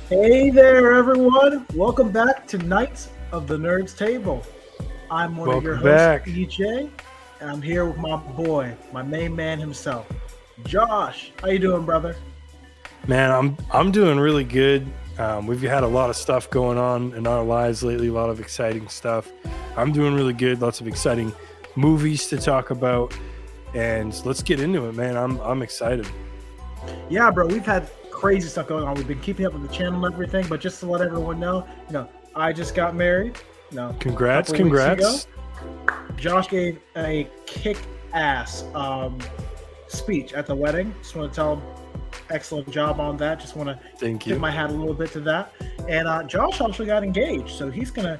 Hey there, everyone. Welcome back to Knights of the Nerds Table. I'm one of your Welcome hosts, back. EJ, and I'm here with my boy, my main man himself, Josh. How you doing, brother? Man, I'm doing really good. We've had a lot of stuff going on in our lives lately, a lot of exciting stuff. I'm doing really good, lots of exciting movies to talk about, and let's get into it, man. I'm excited. Yeah, bro, we've had crazy stuff going on. We've been keeping up with the channel and everything, but just to let everyone know, I just got married. A Congrats, couple weeks ago. congrats. Josh gave a kick-ass speech at the wedding. Just want to tell him excellent job on that. Just want to Thank tip you. my hat a little bit to that. And Josh also got engaged, so he's gonna,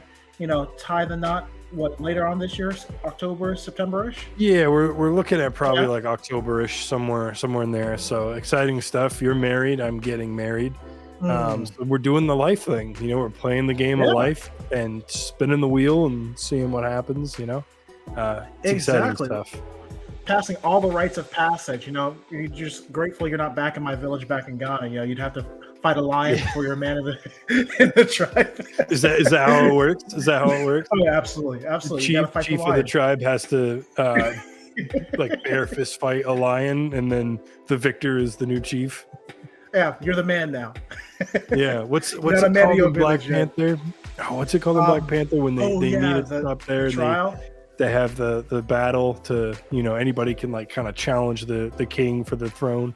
tie the knot. What, later on this year, October, September-ish? Yeah, we're looking at probably Yeah. like October-ish, somewhere in there. So exciting stuff. You're married, I'm getting married. So we're doing the life thing. We're playing the game of Yeah. life and spinning the wheel and seeing what happens. It's exciting Exactly. stuff. Passing all the rites of passage. You're just grateful you're not back in my village back in Ghana. You'd have to fight a lion before you're a man in the tribe. Is that how it works? Is that how it works? Oh, yeah, absolutely. You gotta fight Chief the of the lion. tribe has to like bare fist fight a lion, and then the victor is the new chief. Yeah, you're the man now. Yeah. What's Not it a man of called your in Black village yet. Panther? Oh, what's it called in Black Panther when they need it the up there and trial. they have the battle to anybody can like kind of challenge the king for the throne.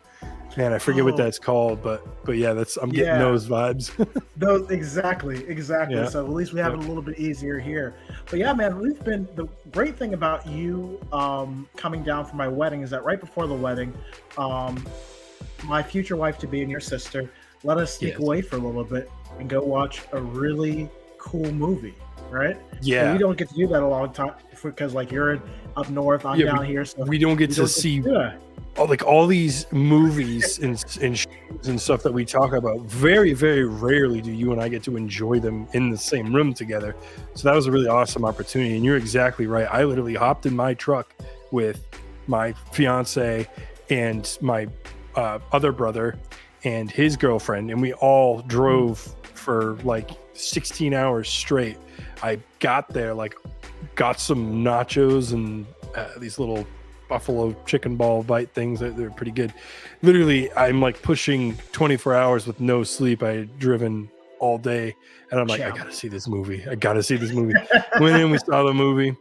Man, I forget what Oh. that's called, but yeah, I'm getting Yeah. those vibes. No, exactly. Yeah. So at least we have it a little bit easier here. But yeah, man, the great thing about you coming down for my wedding is that right before the wedding, my future wife to be and your sister let us sneak Yes. away for a little bit and go watch a really cool movie, right? Yeah. We don't get to do that a long time because like you're up north, I'm Yeah, down here, so We don't get we to don't see do that. all these movies and shows and stuff that we talk about. Very, very rarely do you and I get to enjoy them in the same room together. So that was a really awesome opportunity. And you're exactly right. I literally hopped in my truck with my fiance and my other brother and his girlfriend, and we all drove for like 16 hours straight. I got there, got some nachos and these little buffalo chicken ball bite things. They're pretty good. Literally, I'm like pushing 24 hours with no sleep. I had driven all day, and I'm like, Yeah. I gotta see this movie. Went in, we saw the movie,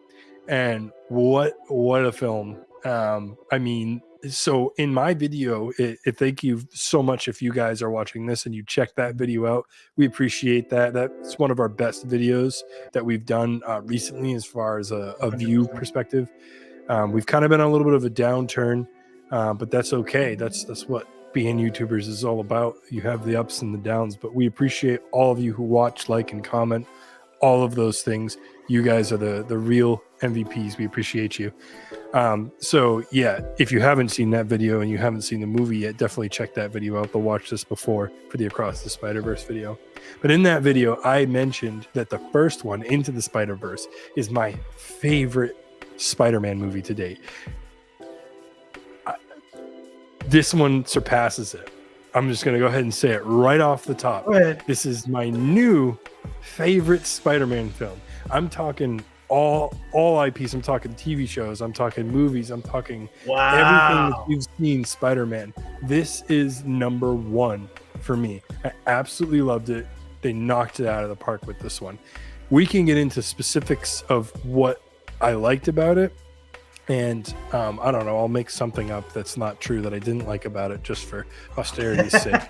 and what a film. I mean, so in my video, thank you so much if you guys are watching this and you check that video out. We appreciate that. That's one of our best videos that we've done recently as far as a view 100%. perspective. We've kind of been on a little bit of a downturn, but that's okay. That's what being YouTubers is all about. You have the ups and the downs, but we appreciate all of you who watch, like, and comment. All of those things. You guys are the real MVPs. We appreciate you. So yeah, if you haven't seen that video and you haven't seen the movie yet, definitely check that video out. They'll watch this before for the Across the Spider-Verse video. But in that video, I mentioned that the first one, Into the Spider-Verse, is my favorite Spider-Man movie to date. This one surpasses it. I'm just going to go ahead and say it right off the top. Go ahead. This is my new favorite Spider-Man film. I'm talking all IPs. I'm talking TV shows. I'm talking movies. I'm talking everything that Wow. you've seen Spider-Man. This is number one for me. I absolutely loved it. They knocked it out of the park with this one. We can get into specifics of what I liked about it. And I don't know, I'll make something up that's not true that I didn't like about it just for austerity's sake.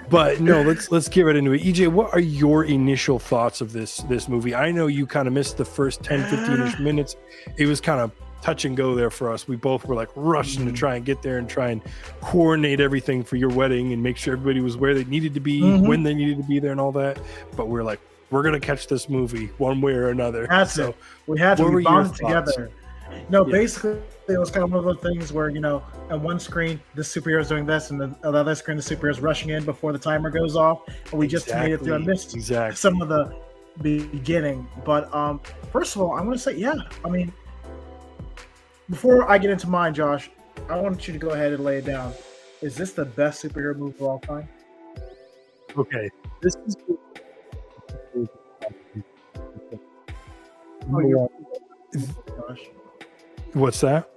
But no, let's get right into it. EJ, what are your initial thoughts of this movie? I know you kind of missed the first 10, 15-ish minutes. It was kind of touch and go there for us. We both were like rushing to try and get there and try and coordinate everything for your wedding and make sure everybody was where they needed to be, when they needed to be there and all that. But we're like, we're going to catch this movie one way or another. That's So it. We had to what were be your bonded thoughts? together. Yeah. Basically, it was kind of one of those things where, on one screen, the superhero's doing this, and then on the other screen, the superhero's rushing in before the timer goes off. And we just made it through. I missed Exactly. some of the beginning. But first of all, I'm going to say, yeah, I mean, before I get into mine, Josh, I want you to go ahead and lay it down. Is this the best superhero movie of all time? Okay, this is Oh, you're, Is- gosh. what's that?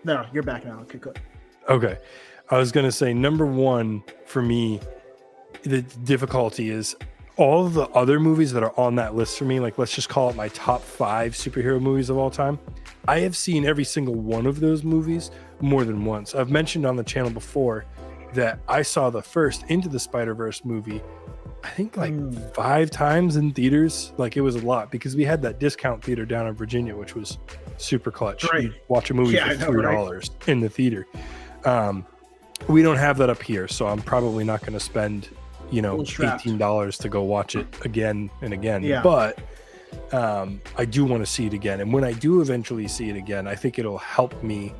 No, you're back now. Okay, good. Okay, I was gonna say number one for me. The difficulty is all of the other movies that are on that list for me. Like, let's just call it my top 5 superhero movies of all time. I have seen every single one of those movies more than once. I've mentioned on the channel before that I saw the first Into the Spider-Verse movie, I think like 5 times in theaters. Like, it was a lot because we had that discount theater down in Virginia, which was super clutch. Right. You'd watch a movie Yeah, I for know, $3 in the theater. We don't have that up here, so I'm probably not going to spend, $18 to go watch it again and again. Yeah. But I do want to see it again. And when I do eventually see it again, I think it'll help me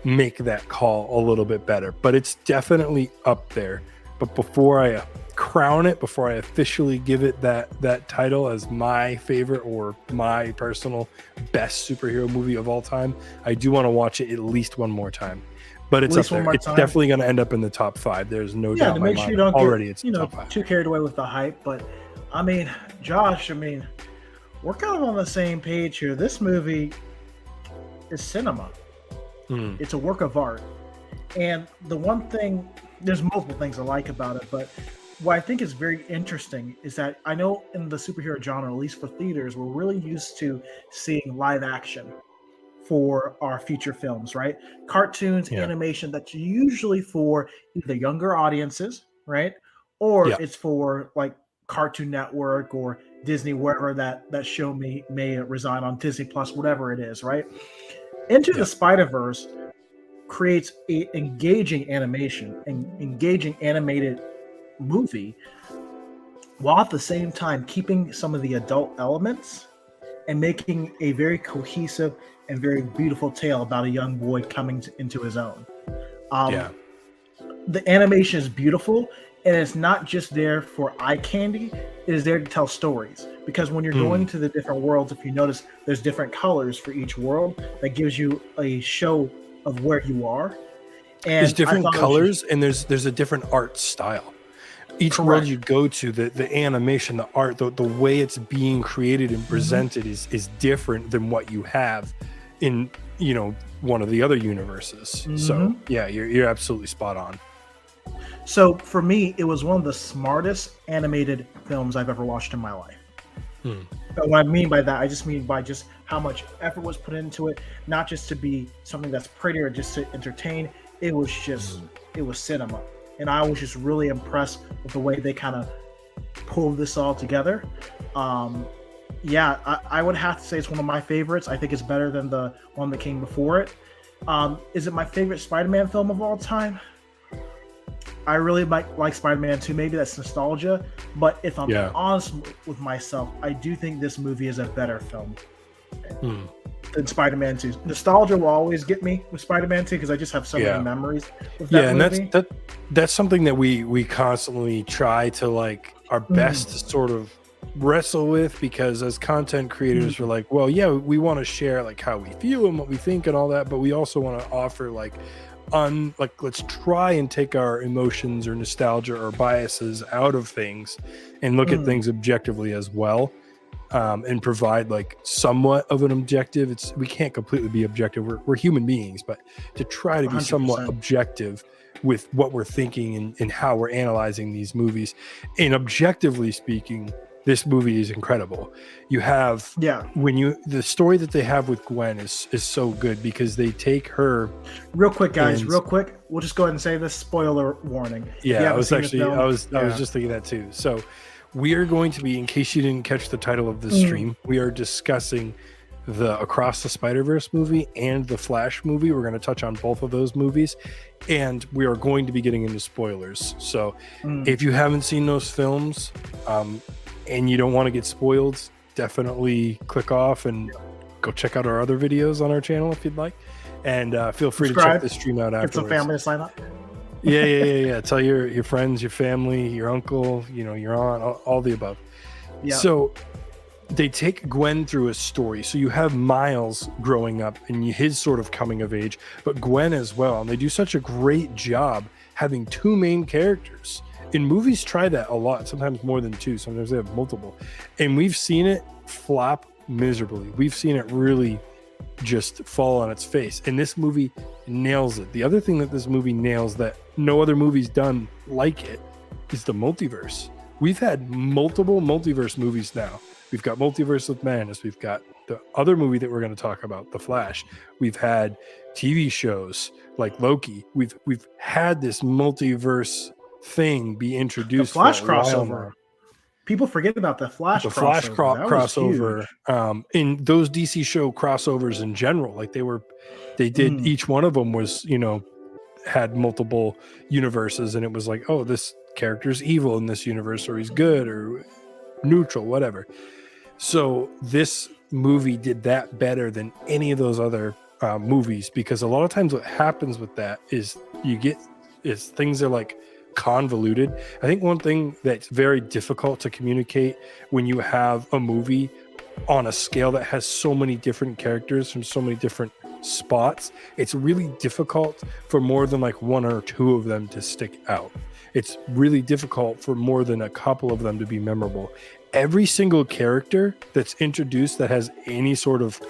make that call a little bit better. But it's definitely up there. But before I crown it, before I officially give it that title as my favorite or my personal best superhero movie of all time, I do want to watch it at least one more time. But it's up there. It's definitely going to end up in the top 5. There's no doubt in my mind. Make sure you don't already get, it's top 5. too carried away with the hype. But I mean, Josh, we're kind of on the same page here. This movie is cinema. It's a work of art. And the one thing, there's multiple things I like about it, but what I think is very interesting is that I know in the superhero genre, at least for theaters, we're really used to seeing live action for our feature films, right? Cartoons, animation, that's usually for either younger audiences, right? Or it's for like Cartoon Network or Disney, wherever that show may reside on, Disney Plus, whatever it is, right? Into the Spider-Verse creates a engaging animation, an engaging animated movie, while at the same time keeping some of the adult elements and making a very cohesive and very beautiful tale about a young boy coming into his own. The animation is beautiful, and it's not just there for eye candy, it is there to tell stories. Because when you're going to the different worlds, if you notice, there's different colors for each world that gives you a show of where you are. And there's different colors, and there's a different art style. Each world you go to, the animation, the art, the way it's being created and presented is different than what you have in one of the other universes. So yeah, you're absolutely spot on. So for me, it was one of the smartest animated films I've ever watched in my life. But what I mean by that, I just mean by just how much effort was put into it, not just to be something that's pretty or just to entertain. It was just it was cinema. And I was just really impressed with the way they kind of pulled this all together. I would have to say it's one of my favorites. I think it's better than the one that came before it. Is it my favorite Spider-Man film of all time? I really like Spider-Man 2. Maybe that's nostalgia. But if I'm honest with myself, I do think this movie is a better film than Spider-Man 2. Nostalgia will always get me with Spider-Man 2 because I just have so many memories with that movie. And that's something that we constantly try to like our best to sort of wrestle with, because as content creators we're like, well, yeah, we want to share like how we feel and what we think and all that, but we also want to offer let's try and take our emotions or nostalgia or biases out of things and look at things objectively as well. And provide like somewhat of an objective. We can't completely be objective. We're human beings, but to try to be 100%. somewhat objective with what we're thinking and how we're analyzing these movies. And objectively speaking, this movie is incredible. You have the story that they have with Gwen is so good because they take her. Real quick, guys, we'll just go ahead and say this, spoiler warning. I was just thinking that too. So we are going to be, in case you didn't catch the title of this stream, we are discussing the Across the Spider-Verse movie and the Flash movie. We're going to touch on both of those movies, and we are going to be getting into spoilers. So if you haven't seen those films and you don't want to get spoiled, definitely click off and go check out our other videos on our channel if you'd like. And feel free to check this stream out afterwards. Get some family to sign up. Yeah. Tell your friends, your family, your uncle, your aunt, all the above. Yeah. So they take Gwen through a story. So you have Miles growing up and his sort of coming of age, but Gwen as well. And they do such a great job having two main characters and movies try that a lot, sometimes more than two, sometimes they have multiple, and we've seen it flop miserably. We've seen it really just fall on its face, and this movie nails it. The other thing that this movie nails that no other movie's done like it is the multiverse. We've had multiple multiverse movies now. We've got Multiverse of Madness. We've got the other movie that we're going to talk about, The Flash. We've had TV shows like Loki. We've had this multiverse thing be introduced. The Flash for a while crossover. now. People forget about the Flash. The Flash crossover. That was crossover, in those DC show crossovers in general, like they did each one of them was, you know, had multiple universes, and it was like, oh, this character's evil in this universe, or he's good or neutral, whatever. So this movie did that better than any of those other movies, because a lot of times what happens with that is things are like convoluted. I think one thing that's very difficult to communicate when you have a movie on a scale that has so many different characters from so many different spots, it's really difficult for more than like one or two of them to stick out. It's really difficult for more than a couple of them to be memorable. Every single character that's introduced that has any sort of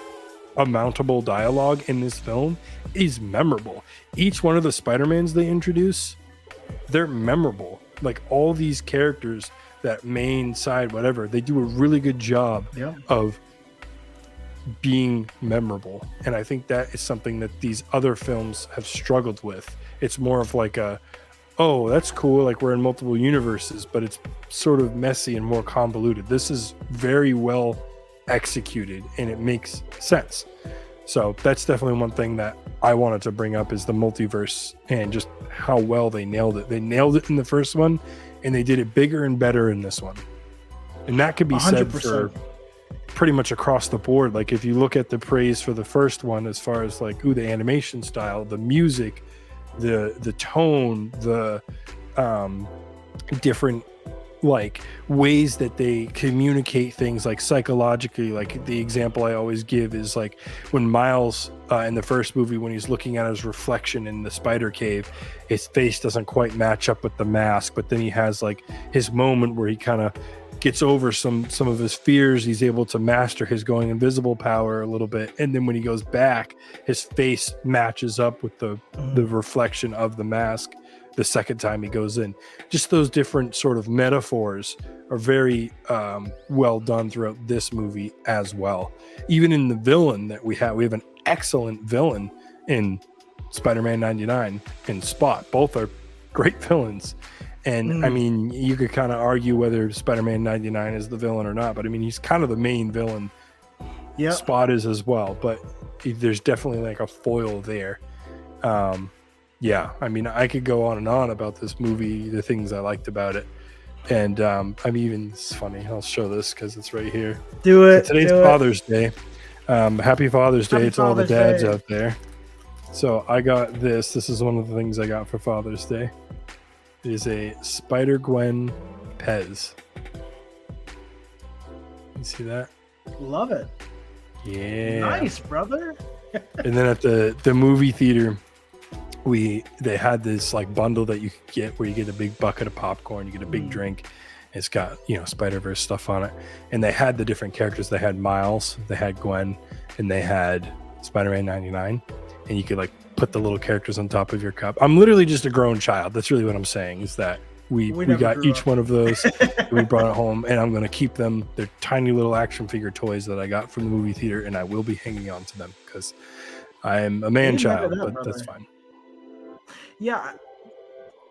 amountable dialogue in this film is memorable. Each one of the Spider-Mans they introduce, they're memorable. Like all these characters, that main side, whatever, they do a really good job of being memorable. And I think that is something that these other films have struggled with. It's more of like oh, that's cool, like we're in multiple universes, but it's sort of messy and more convoluted. This is very well executed and it makes sense. So that's definitely one thing that I wanted to bring up, is the multiverse and just how well they nailed it. They nailed it in the first one, and they did it bigger and better in this one. And that could be 100%. Said for pretty much across the board. Like if you look at the praise for the first one, as far as like, the animation style, the music, the tone, the different like ways that they communicate things, like psychologically. Like the example I always give is like when Miles in the first movie, when he's looking at his reflection in the spider cave, his face doesn't quite match up with the mask, but then he has like his moment where he kind of gets over some of his fears. He's able to master his going invisible power a little bit, and then when he goes back, his face matches up with the reflection of the mask the second time he goes in. Just those different sort of metaphors are very well done throughout this movie as well. Even in the villain that we have an excellent villain in Spider-Man 99 and Spot. Both are great villains. And I mean, you could kind of argue whether Spider-Man 99 is the villain or not, but I mean, he's kind of the main villain. Yeah, Spot is as well, but there's definitely like a foil there. Yeah, I mean, I could go on and on about this movie, the things I liked about it. And it's funny, I'll show this because it's right here. Do it. So today's Father's Day. Happy Father's Day to all the dads out there. So I got this. This is one of the things I got for Father's Day. It is a Spider-Gwen Pez. You see that? Love it. Yeah. Nice, brother. And then at the movie theater, they had this like bundle that you could get where you get a big bucket of popcorn, you get a big drink. It's got, Spider-Verse stuff on it. And they had the different characters. They had Miles, they had Gwen, and they had Spider-Man 99. And you could like put the little characters on top of your cup. I'm literally just a grown child. That's really what I'm saying, is that we got each one of those. We brought it home, and I'm going to keep them. They're tiny little action figure toys that I got from the movie theater, and I will be hanging on to them because I am a man child, but brother. That's fine. Yeah,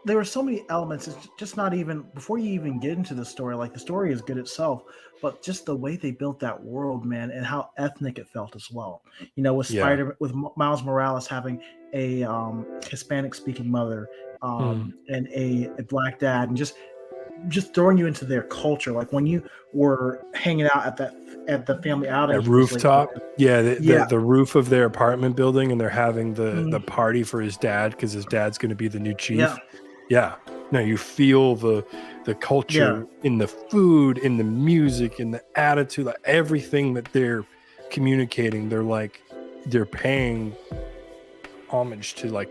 there were so many elements. It's just not even, before you even get into the story, like the story is good itself, but just the way they built that world, man, and how ethnic it felt as well. With with Miles Morales having a Hispanic speaking mother and a black dad, and just throwing you into their culture. Like when you were hanging out at the family outing, at rooftop, the roof of their apartment building, and they're having the party for his dad because his dad's going to be the new chief. Yeah. No, you feel the culture in the food, in the music, in the attitude, like everything that they're communicating. They're paying homage to like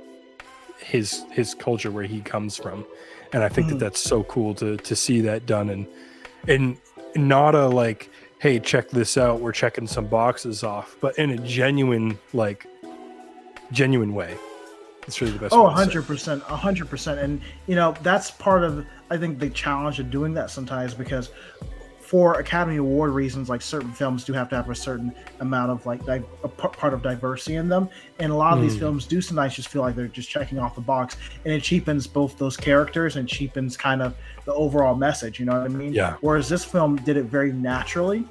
his culture, where he comes from. And I think that that's so cool to see that done, and not a like, hey, check this out, we're checking some boxes off, but in a genuine way. It's really the best. Oh, 100%, 100%. And that's part of, I think, the challenge of doing that sometimes, because for Academy Award reasons, like, certain films do have to have a certain amount of like a part of diversity in them, and a lot of these films do sometimes just feel like they're just checking off the box, and it cheapens both those characters and cheapens kind of the overall message. You know what I mean? Yeah. Whereas this film did it very naturally,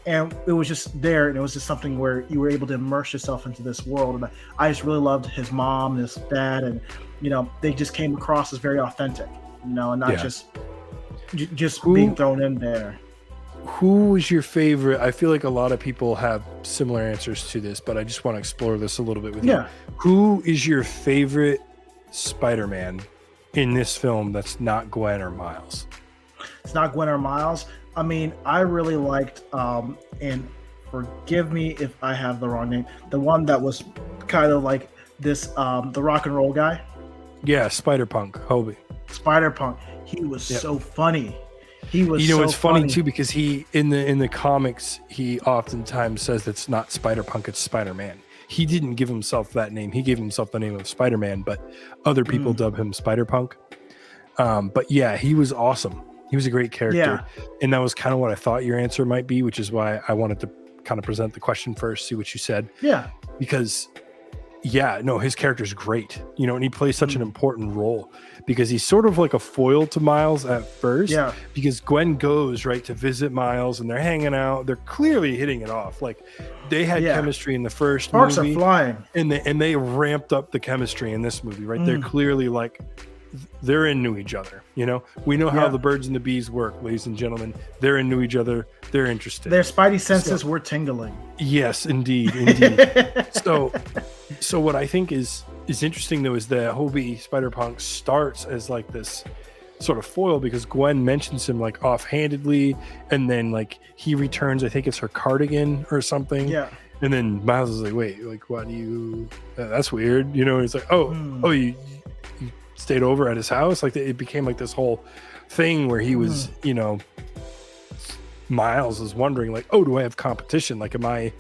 and it was just there, and it was just something where you were able to immerse yourself into this world. And I just really loved his mom, his dad, and they just came across as very authentic, and not just being thrown in there. Who was your favorite? I feel like a lot of people have similar answers to this, but I just want to explore this a little bit with you. Who is your favorite Spider-Man in this film that's not Gwen or Miles? It's not Gwen or Miles. I mean, I really liked, and forgive me if I have the wrong name, the one that was kind of like this, the rock and roll guy. Yeah, Spider-Punk, Hobie. Spider-Punk. He was so funny. He was it's funny too, because he in the comics, he oftentimes says it's not Spider-Punk, it's Spider-Man. He didn't give himself that name. He gave himself the name of Spider-Man, but other people dub him Spider-Punk. But yeah, he was awesome. He was a great character. And that was kind of what I thought your answer might be, which is why I wanted to kind of present the question first, see what you said. Yeah. Because his character's great, and he plays such an important role, because he's sort of like a foil to Miles at first. Yeah. Because Gwen goes right to visit Miles, and they're hanging out. They're clearly hitting it off. Like, they had chemistry in the first Sparks movie. Are flying. And they ramped up the chemistry in this movie, right? They're clearly like, they're into each other. We know how the birds and the bees work, ladies and gentlemen. They're into each other. They're interested. Their spidey senses were tingling. Yes, indeed. So what I think is interesting, though, is that Hobie Spider-Punk starts as like this sort of foil, because Gwen mentions him like offhandedly, and then like he returns, I think it's her cardigan or something. Yeah. And then Miles is like, wait, like, why do you? That's weird, He's like, oh, you stayed over at his house. Like, it became like this whole thing where he was, Miles is wondering like, oh, do I have competition? Like, am I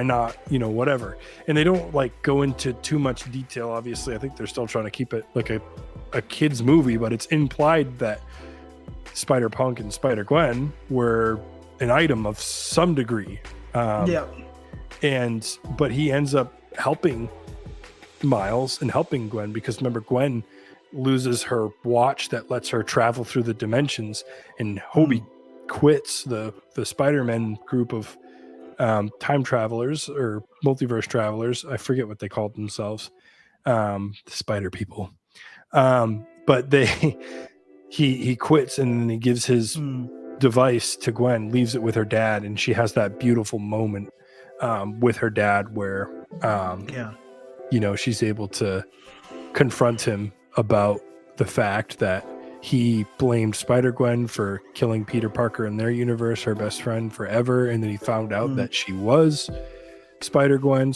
not, whatever. And they don't like go into too much detail. Obviously, I think they're still trying to keep it like a kid's movie, but it's implied that Spider-Punk and Spider-Gwen were an item of some degree. But he ends up helping Miles and helping Gwen, because remember, Gwen loses her watch that lets her travel through the dimensions, and Hobie quits the Spider-Man group of time travelers or multiverse travelers. I forget what they called themselves, the spider people. But he quits, and then he gives his device to Gwen, leaves it with her dad, and she has that beautiful moment with her dad where she's able to confront him about the fact that he blamed Spider-Gwen for killing Peter Parker in their universe, her best friend, forever. And then he found out that she was Spider-Gwen,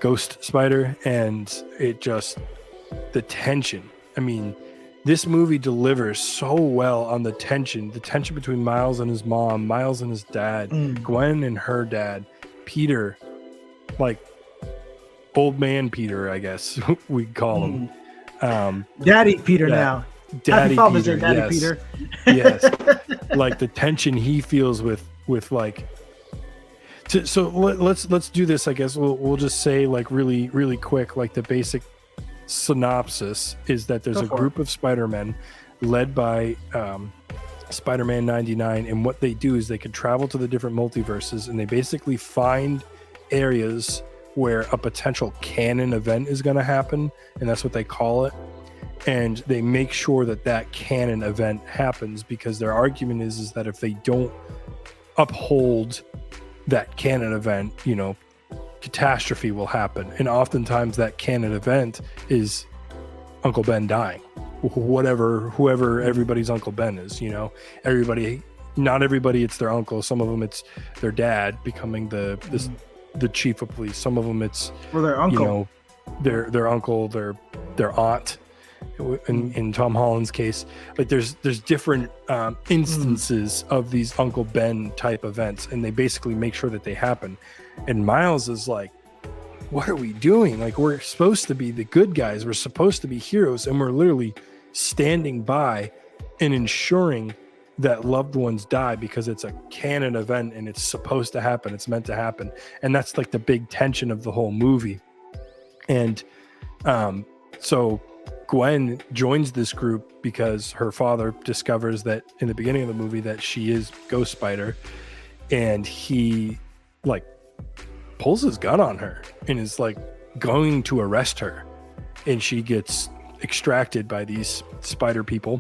Ghost Spider. And the tension. I mean, this movie delivers so well on the tension between Miles and his mom, Miles and his dad, Gwen and her dad, Peter, like old man Peter, I guess we call him. Daddy Peter now. Daddy Peter, Daddy yes. Peter. Yes. Like the tension he feels with like. So let's do this. I guess we'll just say like really really quick, like the basic synopsis is that there's a group of Spider-Men led by Spider-Man 99, and what they do is they can travel to the different multiverses, and they basically find areas where a potential canon event is going to happen, and that's what they call it. And they make sure that canon event happens, because their argument is that if they don't uphold that canon event, catastrophe will happen. And oftentimes that canon event is Uncle Ben dying, whoever everybody's Uncle Ben is. Not everybody it's their uncle. Some of them it's their dad becoming the chief of police. Some of them it's their uncle, their uncle, their aunt. in Tom Holland's case. Like there's different instances of these Uncle Ben type events, and they basically make sure that they happen. And Miles is like, what are we doing? Like, we're supposed to be the good guys, we're supposed to be heroes, and we're literally standing by and ensuring that loved ones die because it's a canon event and it's supposed to happen, it's meant to happen. And that's like the big tension of the whole movie. And so Gwen joins this group because her father discovers that in the beginning of the movie that she is Ghost Spider, and he like pulls his gun on her and is like going to arrest her, and she gets extracted by these spider people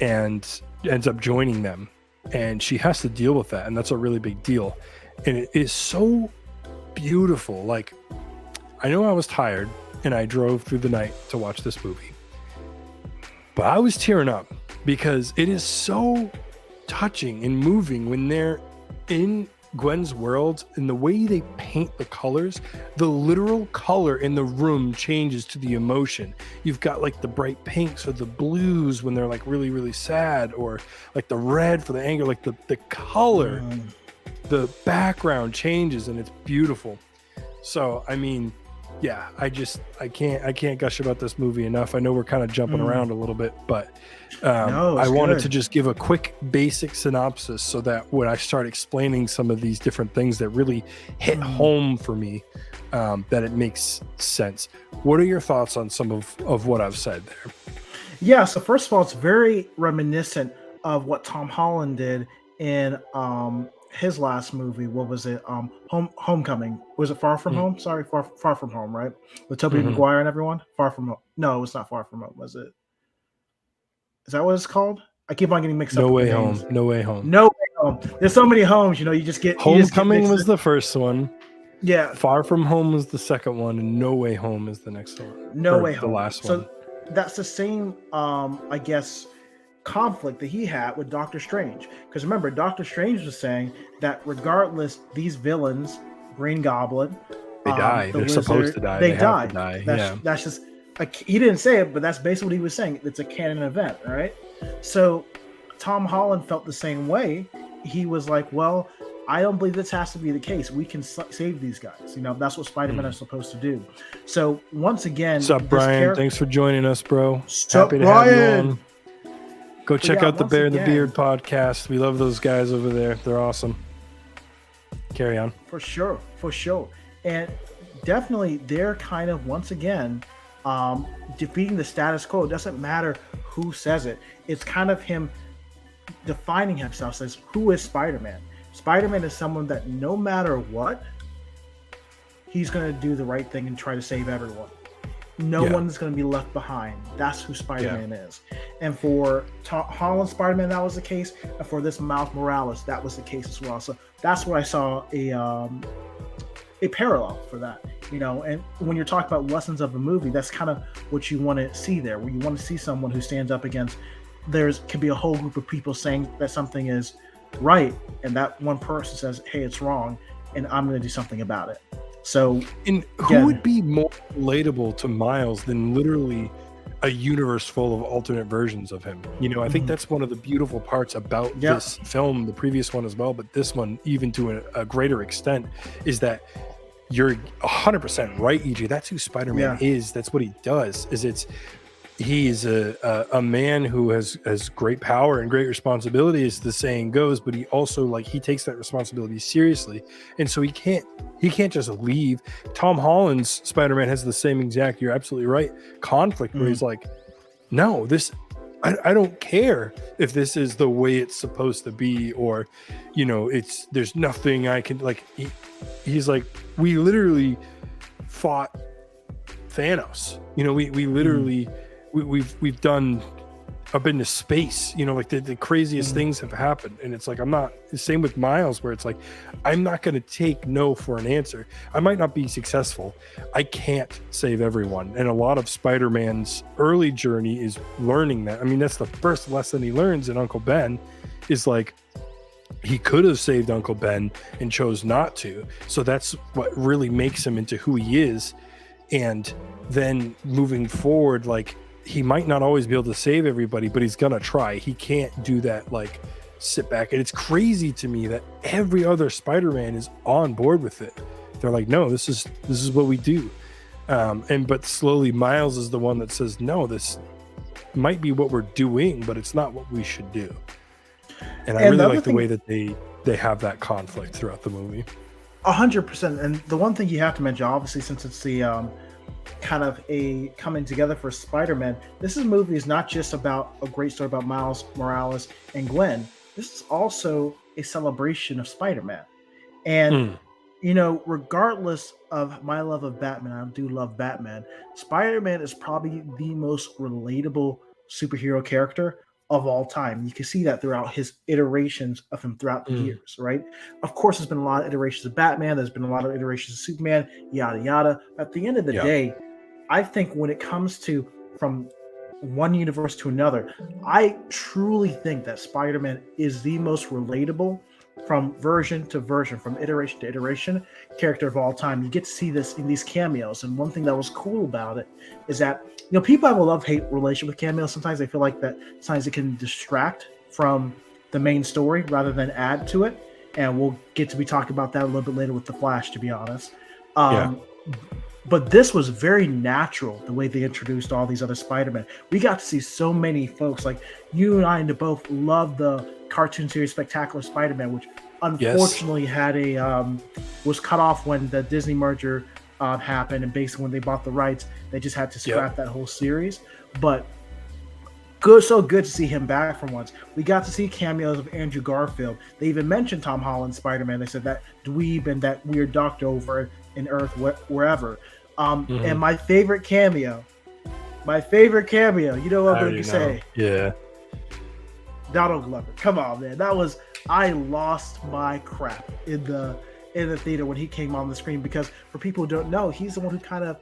and ends up joining them, and she has to deal with that, and that's a really big deal. And it is so beautiful. Like, I know I was tired and I drove through the night to watch this movie, but I was tearing up because it is so touching and moving when they're in Gwen's world, and the way they paint the colors, the literal color in the room changes to the emotion. You've got like the bright pinks or the blues when they're like really, really sad, or like the red for the anger, like the color, the background changes, and it's beautiful. So, I mean, yeah, I can't gush about this movie enough. I know we're kind of jumping around a little bit, but I wanted to just give a quick basic synopsis so that when I start explaining some of these different things that really hit home for me, that it makes sense. What are your thoughts on some of what I've said there? Yeah, so first of all, it's very reminiscent of what Tom Holland did in his last movie. What was it? Homecoming. Was it Far From Home? Sorry, Far From Home, right? With Tobey Maguire and everyone. Far From Home. No, it's not Far From Home. Was it? Is that what it's called? I keep on getting mixed up. No Way Home. No Way Home. No Way Home. There's so many homes, you just get. Homecoming was the first one. Yeah. Far From Home was the second one, and No Way Home is the next one. No Way Home. The last one. So that's the same, I guess, conflict that he had with Doctor Strange. Because remember, Doctor Strange was saying that regardless, these villains, Green Goblin, they die. They're supposed to die. They die. Have to die. That's just. He didn't say it, but that's basically what he was saying. It's a canon event, right? So Tom Holland felt the same way. He was like, well, I don't believe this has to be the case. We can save these guys. That's what Spider-Man is supposed to do. So once again, what's up, Brian? Thanks for joining us, bro. Happy to have you on. Go check out the Bear and the Beard podcast. We love those guys over there. They're awesome. Carry on. For sure. And definitely they're kind of, once again, defeating the status quo. It doesn't matter who says it. It's kind of him defining himself as who is Spider-Man. Spider-Man is someone that no matter what, he's going to do the right thing and try to save everyone. No one's going to be left behind. That's who Spider-Man is. And for Holland Spider-Man, that was the case. And for this Miles Morales, that was the case as well. So that's where I saw a parallel for that. And when you're talking about lessons of a movie, that's kind of what you want to see there, where you want to see someone who stands up against, can be a whole group of people saying that something is right, and that one person says, hey, it's wrong, and I'm going to do something about it. So, and who would be more relatable to Miles than literally a universe full of alternate versions of him? I think that's one of the beautiful parts about this film, the previous one as well, but this one even to a greater extent, is that you're 100% right, EJ. That's who Spider-Man is. That's what he does. He's a man who has great power and great responsibility, as the saying goes, but he also he takes that responsibility seriously, and so he can't just leave. Tom Holland's Spider-Man has the same exact, you're absolutely right, conflict where he's like, no, I don't care if this is the way it's supposed to be, or there's nothing I can he's like, we literally fought Thanos. We literally we've done. I've been to space. The craziest things have happened, and it's like, I'm not. Same with Miles, where it's like, I'm not going to take no for an answer. I might not be successful. I can't save everyone, and a lot of Spider-Man's early journey is learning that. I mean, that's the first lesson he learns in Uncle Ben, is like, he could have saved Uncle Ben and chose not to. So that's what really makes him into who he is. And then moving forward, he might not always be able to save everybody, but he's gonna try. He can't do that like sit back. And it's crazy to me that every other Spider-Man is on board with it. They're like, no, this is what we do. But slowly Miles is the one that says, no, this might be what we're doing, but it's not what we should do. And I really like the way that they have that conflict throughout the movie. 100%. And the one thing you have to mention, obviously, since it's the kind of a coming together for Spider-Man, this movie is not just about a great story about Miles Morales and Gwen. This is also a celebration of Spider-Man. And you know, regardless of my love of Batman, I do love Batman. Spider-Man is probably the most relatable superhero character of all time. You can see that throughout his iterations of him throughout the years, right? Of course, there's been a lot of iterations of Batman. There's been a lot of iterations of Superman, yada, yada. At the end of the day, I think when it comes to from one universe to another, I truly think that Spider-Man is the most relatable from version to version, from iteration to iteration character of all time. You get to see this in these cameos. And one thing that was cool about it is that, you know, people have a love-hate relationship with cameos. Sometimes they feel like that sometimes it can distract from the main story rather than add to it. And we'll get to be talking about that a little bit later with The Flash, to be honest. But this was very natural, the way they introduced all these other Spider-Men. We got to see so many folks. Like, you and I both love the cartoon series Spectacular Spider-Man, which unfortunately had a was cut off when the Disney merger happened, and basically when they bought the rights, they just had to scrap that whole series. But so good to see him back for once. We got to see cameos of Andrew Garfield. They even mentioned Tom Holland's Spider-Man. They said that dweeb and that weird doctor over in Earth, wherever. And my favorite cameo, you know what I'm going to say? Yeah. Donald Glover. Come on, man. I lost my crap in the theater when he came on the screen, because for people who don't know, he's the one who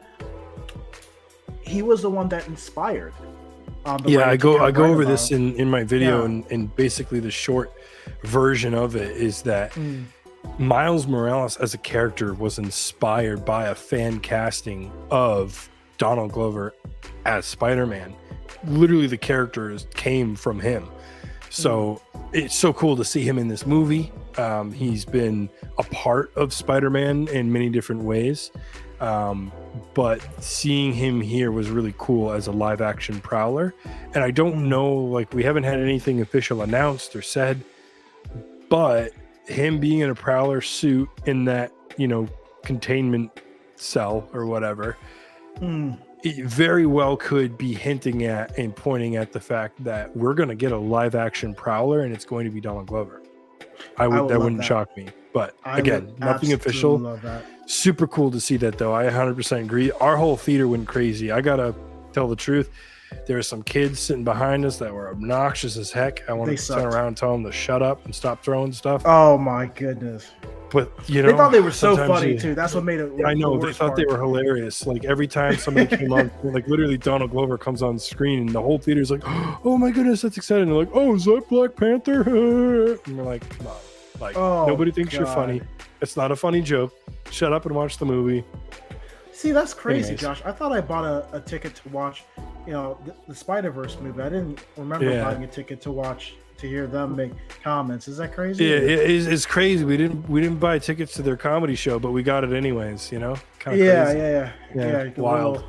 he was the one that inspired. I go over this in my video, and basically the short version of it is that Miles Morales as a character was inspired by a fan casting of Donald Glover as Spider-Man. Literally the characters came from him. So it's so cool to see him in this movie. He's been a part of Spider-Man in many different ways. But seeing him here was really cool as a live action Prowler. And I don't know, like, we haven't had anything official announced or said, but him being in a Prowler suit in that, you know, containment cell or whatever, it very well could be hinting at and pointing at the fact that we're going to get a live action Prowler, and it's going to be Donald Glover. That wouldn't shock me. But again, nothing official. Super cool to see that, though. I 100% agree. Our whole theater went crazy. I gotta tell the truth. There were some kids sitting behind us that were obnoxious as heck. I wanted to turn around and tell them to shut up and stop throwing stuff. Oh my goodness. But, you know, they thought they were so funny too. That's what made it. I know, they thought they were hilarious. Like, every time somebody came on, like, literally Donald Glover comes on screen, and the whole theater's like, oh my goodness, that's exciting. And they're like, oh, is that Black Panther? And we're like, come on. Like, nobody thinks you're funny. It's not a funny joke. Shut up and watch the movie. See, that's crazy, Josh. I thought I bought a ticket to watch, you know, the Spider-Verse movie. I didn't remember buying a ticket to hear them make comments. Is that crazy? Yeah, it's crazy. We didn't buy tickets to their comedy show, but we got it anyways. You know, kind of crazy. Yeah. Wild.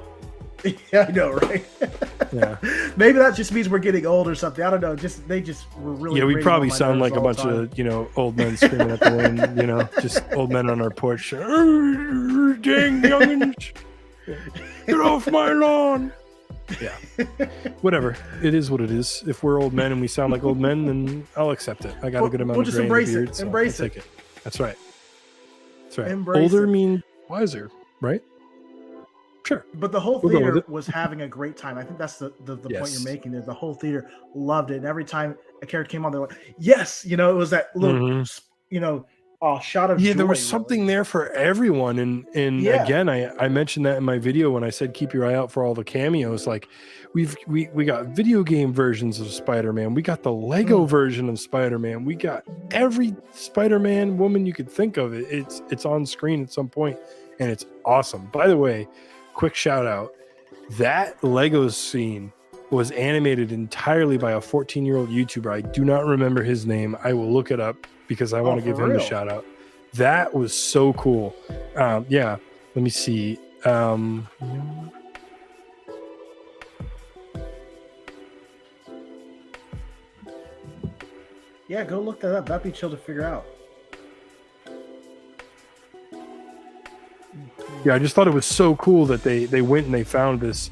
Yeah, I know, right? Yeah. Maybe that just means we're getting old or something. I don't know. They just were really. Yeah, we probably sound like a bunch of, you know, old men screaming at the wind. You know, just old men on our porch. Dang youngins, get off my lawn. Yeah. Whatever. It is what it is. If we're old men and we sound like old men, then I'll accept it. I got a good amount of gray in the beard, so I'll take it. That's right. That's right. Older means wiser, right? Sure. But the whole theater was having a great time. I think that's the point you're making there. The whole theater loved it. And every time a character came on, they're like, yes, you know, it was that little, you know, shot of joy. There was something there for everyone. And again, I mentioned that in my video when I said, keep your eye out for all the cameos. Like, we got video game versions of Spider-Man. We got the Lego version of Spider-Man. We got every Spider-Man woman you could think of. It's on screen at some point, and it's awesome. By the way, quick shout out, that Lego scene was animated entirely by a 14-year-old YouTuber. I do not remember his name. I will look it up because I want to give him a shout out. That was so cool. Yeah, let me see. Yeah, go look that up. That'd be chill to figure out. Yeah, I just thought it was so cool that they went and they found this.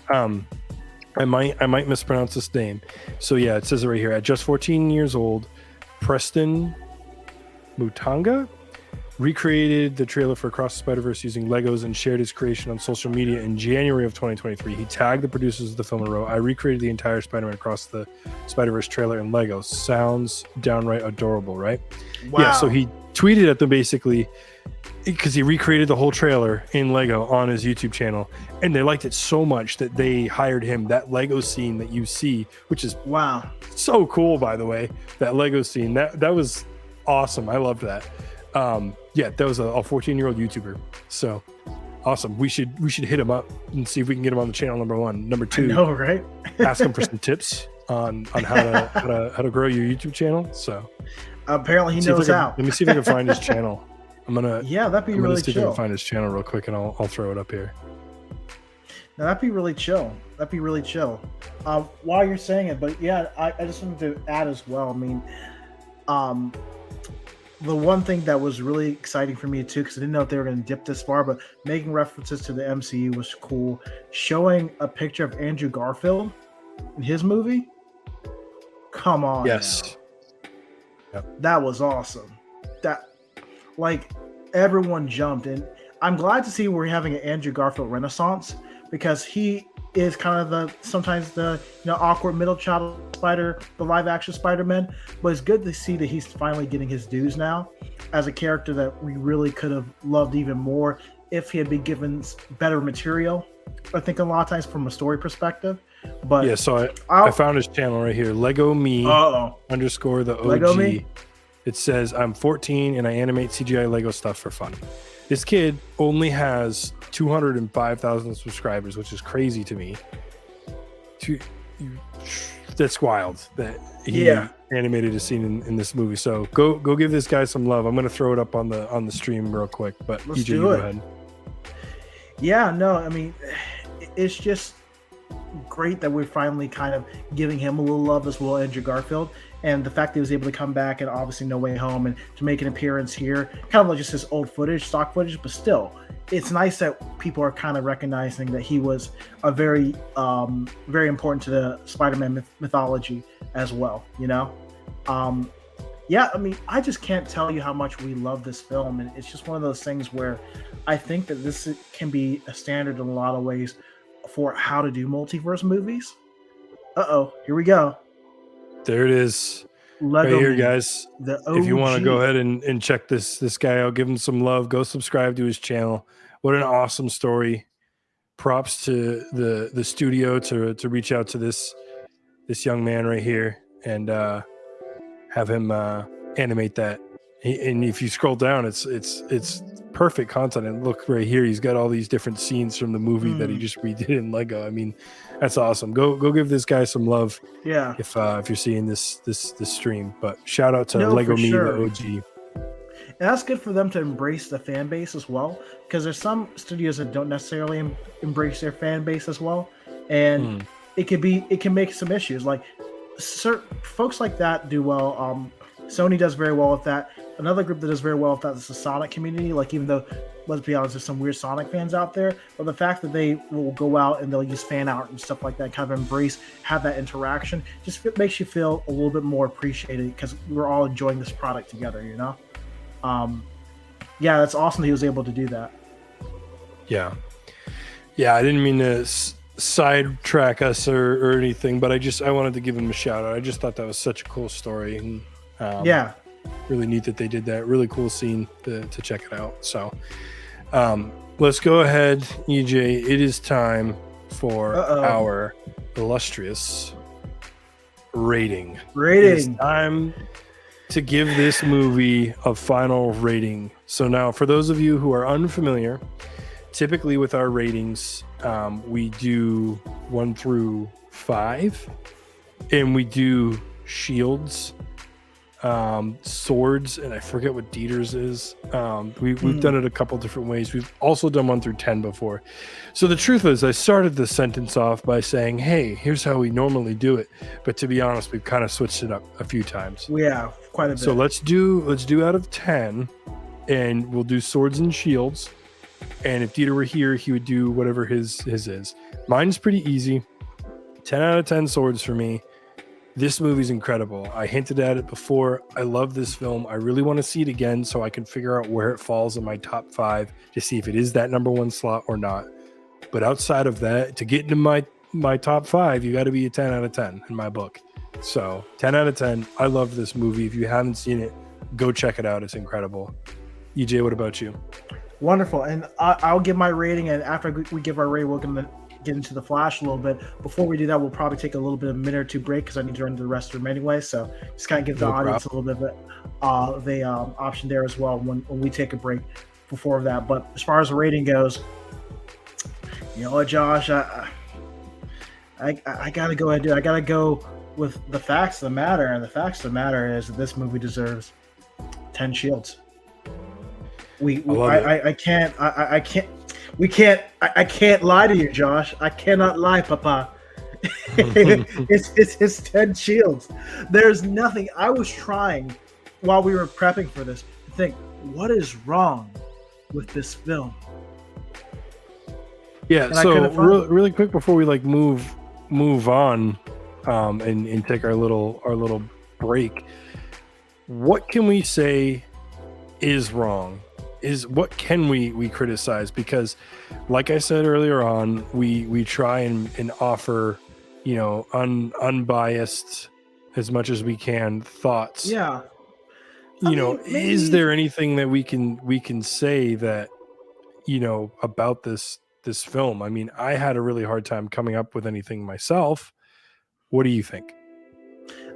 I might mispronounce this name. So yeah, it says it right here. At just 14 years old, Preston Mutanga recreated the trailer for Across the Spider-Verse using Legos and shared his creation on social media in January of 2023. He tagged the producers of the film and wrote, "I recreated the entire Spider-Man Across the Spider-Verse trailer in Legos. Sounds downright adorable, right?" Wow. Yeah, so he tweeted at them basically because he recreated the whole trailer in Lego on his YouTube channel, and they liked it so much that they hired him. That Lego scene that you see, which is wow, so cool, by the way, that Lego scene, that was awesome. I loved that. Yeah, that was a 14-year-old YouTuber. So awesome. We should hit him up and see if we can get him on the channel. Number one. Number two, I know, right? ask him for some tips on how to grow your YouTube channel. So apparently he knows how. Let me see if I can find his channel. Yeah, that'd be really see if I chill. can find his channel real quick, and I'll throw it up here. Now, that'd be really chill. That'd be really chill. While you're saying it, but yeah, I just wanted to add as well. I mean, the one thing that was really exciting for me too, because I didn't know if they were going to dip this far, but making references to the MCU was cool. Showing a picture of Andrew Garfield in his movie. Come on. Yes. Yep. That was awesome. That, like, everyone jumped, and I'm glad to see we're having an Andrew Garfield renaissance, because he is kind of sometimes the awkward middle child Spider, the live action Spider-Man, but it's good to see that he's finally getting his dues now as a character that we really could have loved even more if he had been given better material. I think a lot of times from a story perspective. But yeah, so I found his channel right here, Lego Me underscore the OG. Lego Me? It says, "I'm 14 and I animate CGI Lego stuff for fun." This kid only has 205,000 subscribers, which is crazy to me. That's wild that he animated a scene in this movie. So go give this guy some love. I'm going to throw it up on the stream real quick, but let's EJ, do go it. ahead. Yeah, no, I mean, it's just great that we're finally kind of giving him a little love as well, Andrew Garfield. And the fact that he was able to come back and obviously No Way Home and to make an appearance here, kind of like just his old footage, stock footage, but still, it's nice that people are kind of recognizing that he was a very, very important to the Spider-Man mythology as well, Yeah, I mean, I just can't tell you how much we love this film, and it's just one of those things where I think that this can be a standard in a lot of ways for how to do multiverse movies. Here we go. There it is. Lego right here, Me, guys. the OG. If you want to go ahead and check this guy out, give him some love, go subscribe to his channel. What an awesome story. Props to the studio to reach out to this young man right here and have him animate that. And if you scroll down, it's perfect content. And look right here, he's got all these different scenes from the movie that he just redid in Lego. I mean, that's awesome. Go give this guy some love. Yeah. If you're seeing this stream, but shout out to Lego Me, the OG. And that's good for them to embrace the fan base as well, because there's some studios that don't necessarily embrace their fan base as well, and it can make some issues. Like certain folks like that do well. Sony does very well with that. Another group that does very well with that is the Sonic community. Like, even though, let's be honest, there's some weird Sonic fans out there, but the fact that they will go out and they'll use fan art and stuff like that, kind of embrace, have that interaction, just makes you feel a little bit more appreciated because we're all enjoying this product together, Yeah, that's awesome that he was able to do that. Yeah, I didn't mean to sidetrack us or anything, but I wanted to give him a shout out. I just thought that was such a cool story, and really neat that they did that. Really cool scene to check it out. So let's go ahead, EJ. It is time for our illustrious rating. It's time to give this movie a final rating. So now, for those of you who are unfamiliar, typically with our ratings, we do 1 through 5, and we do shields, swords, and I forget what Dieter's is. We've done it a couple different ways. We've also done 1 through 10 before. So the truth is, I started the sentence off by saying, hey, here's how we normally do it. But to be honest, we've kind of switched it up a few times. Yeah, quite a bit. So let's do out of 10, and we'll do swords and shields. And if Dieter were here, he would do whatever his is. Mine's pretty easy. 10 out of 10 swords for me. This movie's incredible. I hinted at it before. I love this film. I really want to see it again so I can figure out where it falls in my top 5 to see if it is that number 1 slot or not. But outside of that, to get into my top 5, you got to be a 10 out of 10 in my book. So 10 out of 10. I love this movie. If you haven't seen it, go check it out. It's incredible. EJ, what about you? Wonderful. And I'll give my rating, and after we give our rating, we're going to get into the Flash a little bit. Before we do that, we'll probably take a little bit of a minute or two break because I need to run to the restroom anyway. So just kind of give the audience a little bit of the option there as well when we take a break before that. But as far as the rating goes, you know what, Josh, I got to go ahead and do it. I got to go with the facts of the matter, and the facts of the matter is that this movie deserves 10 shields. I can't lie to you, Josh. I cannot lie, Papa. it's 10 shields. There's nothing. I was trying while we were prepping for this to think, what is wrong with this film? Yeah. And so really quick before we move on, and take our little break, what can we say is wrong? What can we criticize? Because like I said earlier on, we try and offer, unbiased as much as we can thoughts. Yeah. Maybe... is there anything that we can say that, about this film? I mean, I had a really hard time coming up with anything myself. What do you think?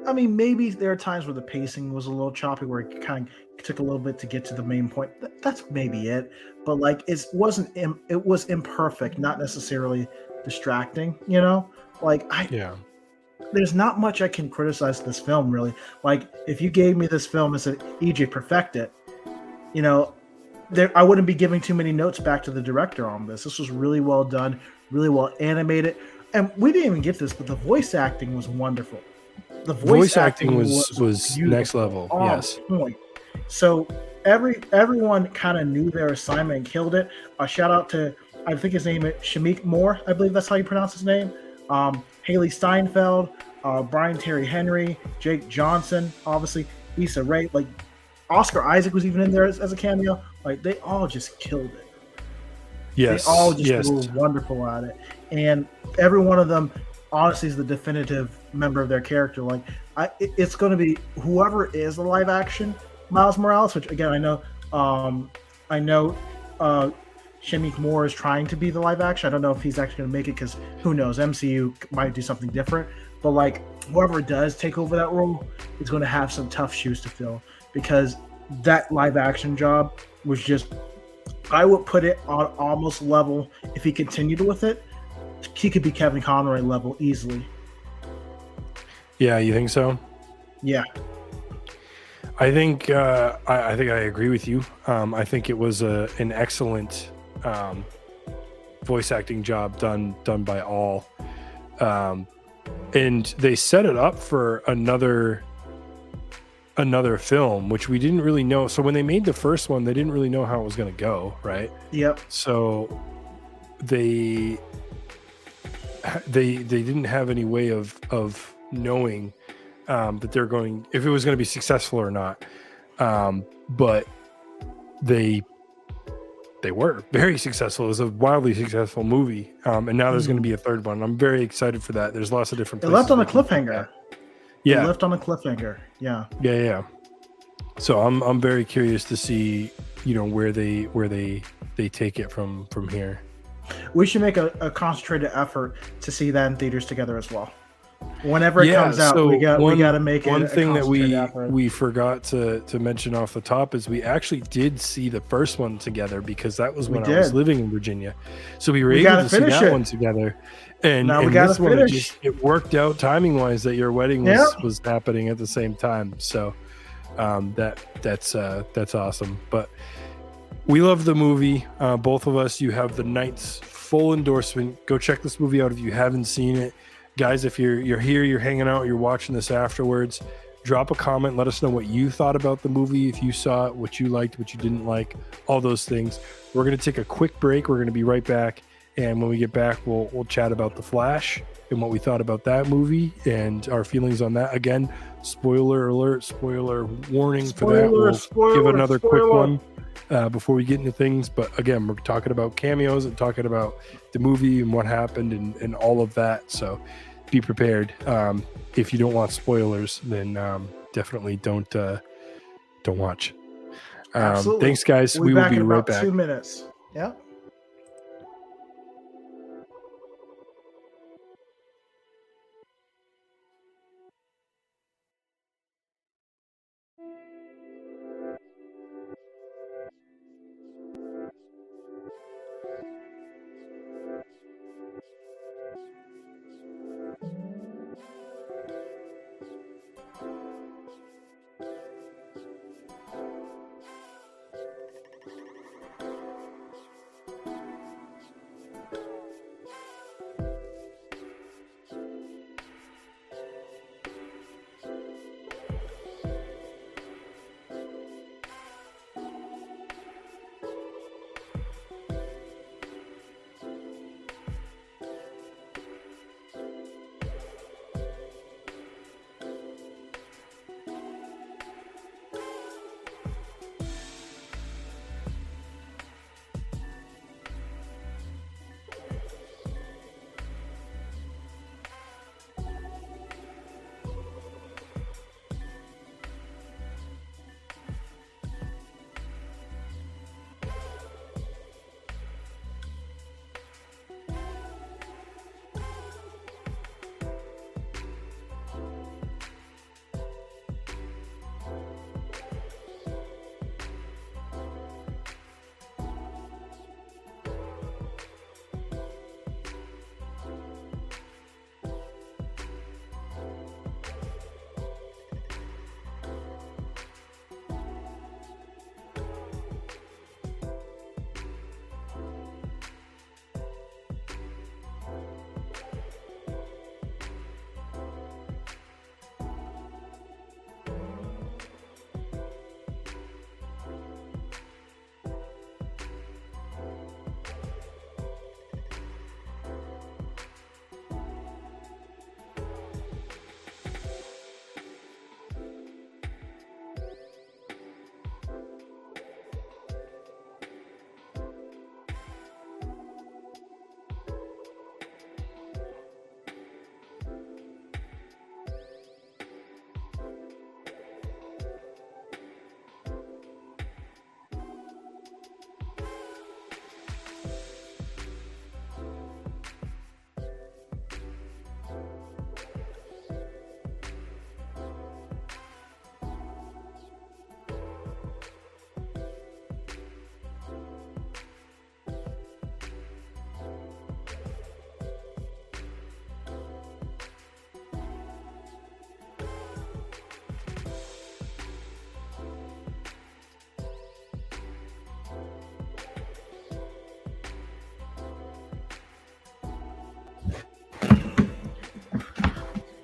I mean, maybe there are times where the pacing was a little choppy, where it kind of took a little bit to get to the main point. That's maybe it. But it was imperfect, not necessarily distracting. There's not much I can criticize this film, really. If you gave me this film and said, EJ, perfect it, I wouldn't be giving too many notes back to the director on this. This was really well done, really well animated. And we didn't even get this, but the voice acting was wonderful. The voice acting was next level. Yes. Point. So everyone kind of knew their assignment and killed it. A shout out to, I think his name is Shameik Moore. I believe that's how you pronounce his name. Haley Steinfeld, Brian Terry Henry, Jake Johnson, obviously Issa Rae. Oscar Isaac was even in there as a cameo. They all just killed it. Yes. They all just were wonderful at it. And every one of them, honestly, is the definitive member of their character. It's going to be whoever is the live action Miles Morales, which again I know Shameik Moore is trying to be the live action. I don't know if he's actually going to make it, because who knows, MCU might do something different. But whoever does take over that role is going to have some tough shoes to fill, because that live action job was just, I would put it on almost level. If he continued with it, he could be Kevin Conroy level easily. Yeah, you think so? Yeah. I think I agree with you. I think it was an excellent voice acting job done by all, and they set it up for another film, which we didn't really know. So when they made the first one, they didn't really know how it was going to go, right? Yep. So they didn't have any way of knowing that they're going, if it was going to be successful or not. But they were very successful. It was a wildly successful movie. And now there's going to be a third one. I'm very excited for that. There's lots of different places. It left on a cliffhanger. Yeah. It left on a cliffhanger. Yeah. Yeah. So I'm very curious to see, where they take it from here. We should make a concentrated effort to see that in theaters together as well. Whenever it Yeah, comes out, so we got to make it one a thing that concentrated we effort. we forgot to mention off the top is we actually did see the first one together, because that was We when I was did. living in Virginia. So we were We able gotta to see finish that it. one together. And Now we and gotta this one, finish. it worked out timing wise that your wedding Yeah. was happening at the same time. So that's awesome. But we love the movie, both of us. You have the Knight's full endorsement. Go check this movie out if you haven't seen it, guys. If you're here, you're hanging out, you're watching this afterwards, drop a comment, let us know what you thought about the movie, if you saw it, what you liked, what you didn't like, all those things. We're going to take a quick break. We're going to be right back, and when we get back, we'll chat about The Flash and what we thought about that movie and our feelings on that. Again, spoiler alert, spoiler warning for that. We'll give another quick one before we get into things. But again, we're talking about cameos and talking about the movie and what happened and all of that. So be prepared. If you don't want spoilers, then definitely don't watch. Absolutely. Thanks, guys. We'll we be will back be in right about back. 2 minutes. Yeah.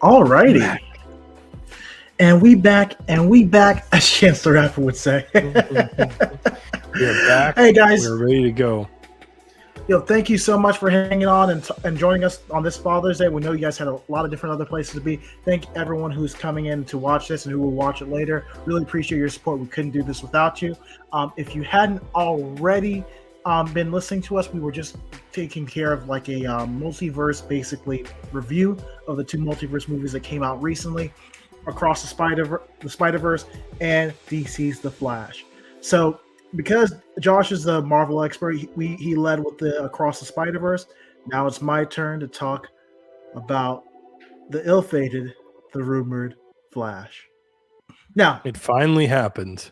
All righty. And we back, as Chance the Rapper would say. We're back. Hey, guys. We're ready to go. Thank you so much for hanging on and joining us on this Father's Day. We know you guys had a lot of different other places to be. Thank everyone who's coming in to watch this and who will watch it later. Really appreciate your support. We couldn't do this without you. If you hadn't already been listening to us, we were just taking care of like a multiverse, basically, review of the two multiverse movies that came out recently, Across the Spider-Verse and DC's The Flash. So because Josh is the Marvel expert, he led with the Across the Spider-Verse. Now it's my turn to talk about the ill-fated, the rumored Flash. Now, It finally happened.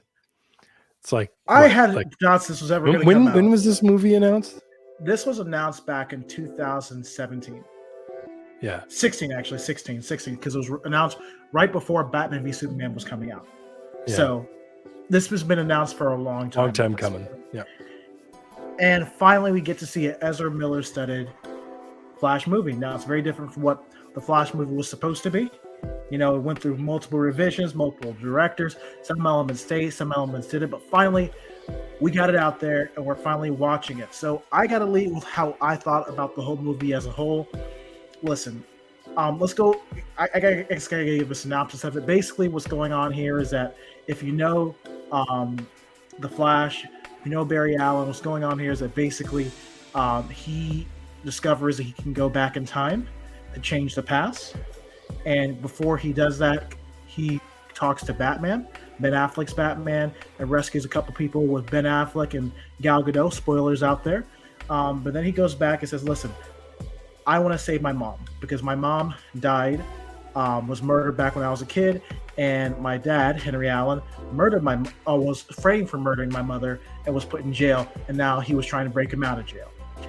It's like I what? had Like doubts this was ever going to come out. when was this movie announced? This was announced back in 2017. Yeah. 16, actually. 16, because it was announced right before Batman v Superman was coming out. Yeah. So this has been announced for a long time. Long time coming. Yeah. And finally, we get to see an Ezra Miller studded Flash movie. Now, it's very different from what the Flash movie was supposed to be. You know, it went through multiple revisions, multiple directors. Some elements stayed, some elements didn't. But finally, we got it out there, and we're finally watching it. So I got to lead with how I thought about the whole movie as a whole. Listen, let's go. I guess I gotta give a synopsis of it. Basically, what's going on here is that if you know the Flash, if you know Barry Allen, what's going on here is that basically he discovers that he can go back in time to change the past. And before he does that, he talks to Batman, Ben Affleck's Batman, and rescues a couple people with Ben Affleck and Gal Gadot. Spoilers out there. But then he goes back and says, listen, I want to save my mom because my mom died, was murdered back when I was a kid, and my dad, Henry Allen, was framed for murdering my mother and was put in jail, and now he was trying to break him out of jail.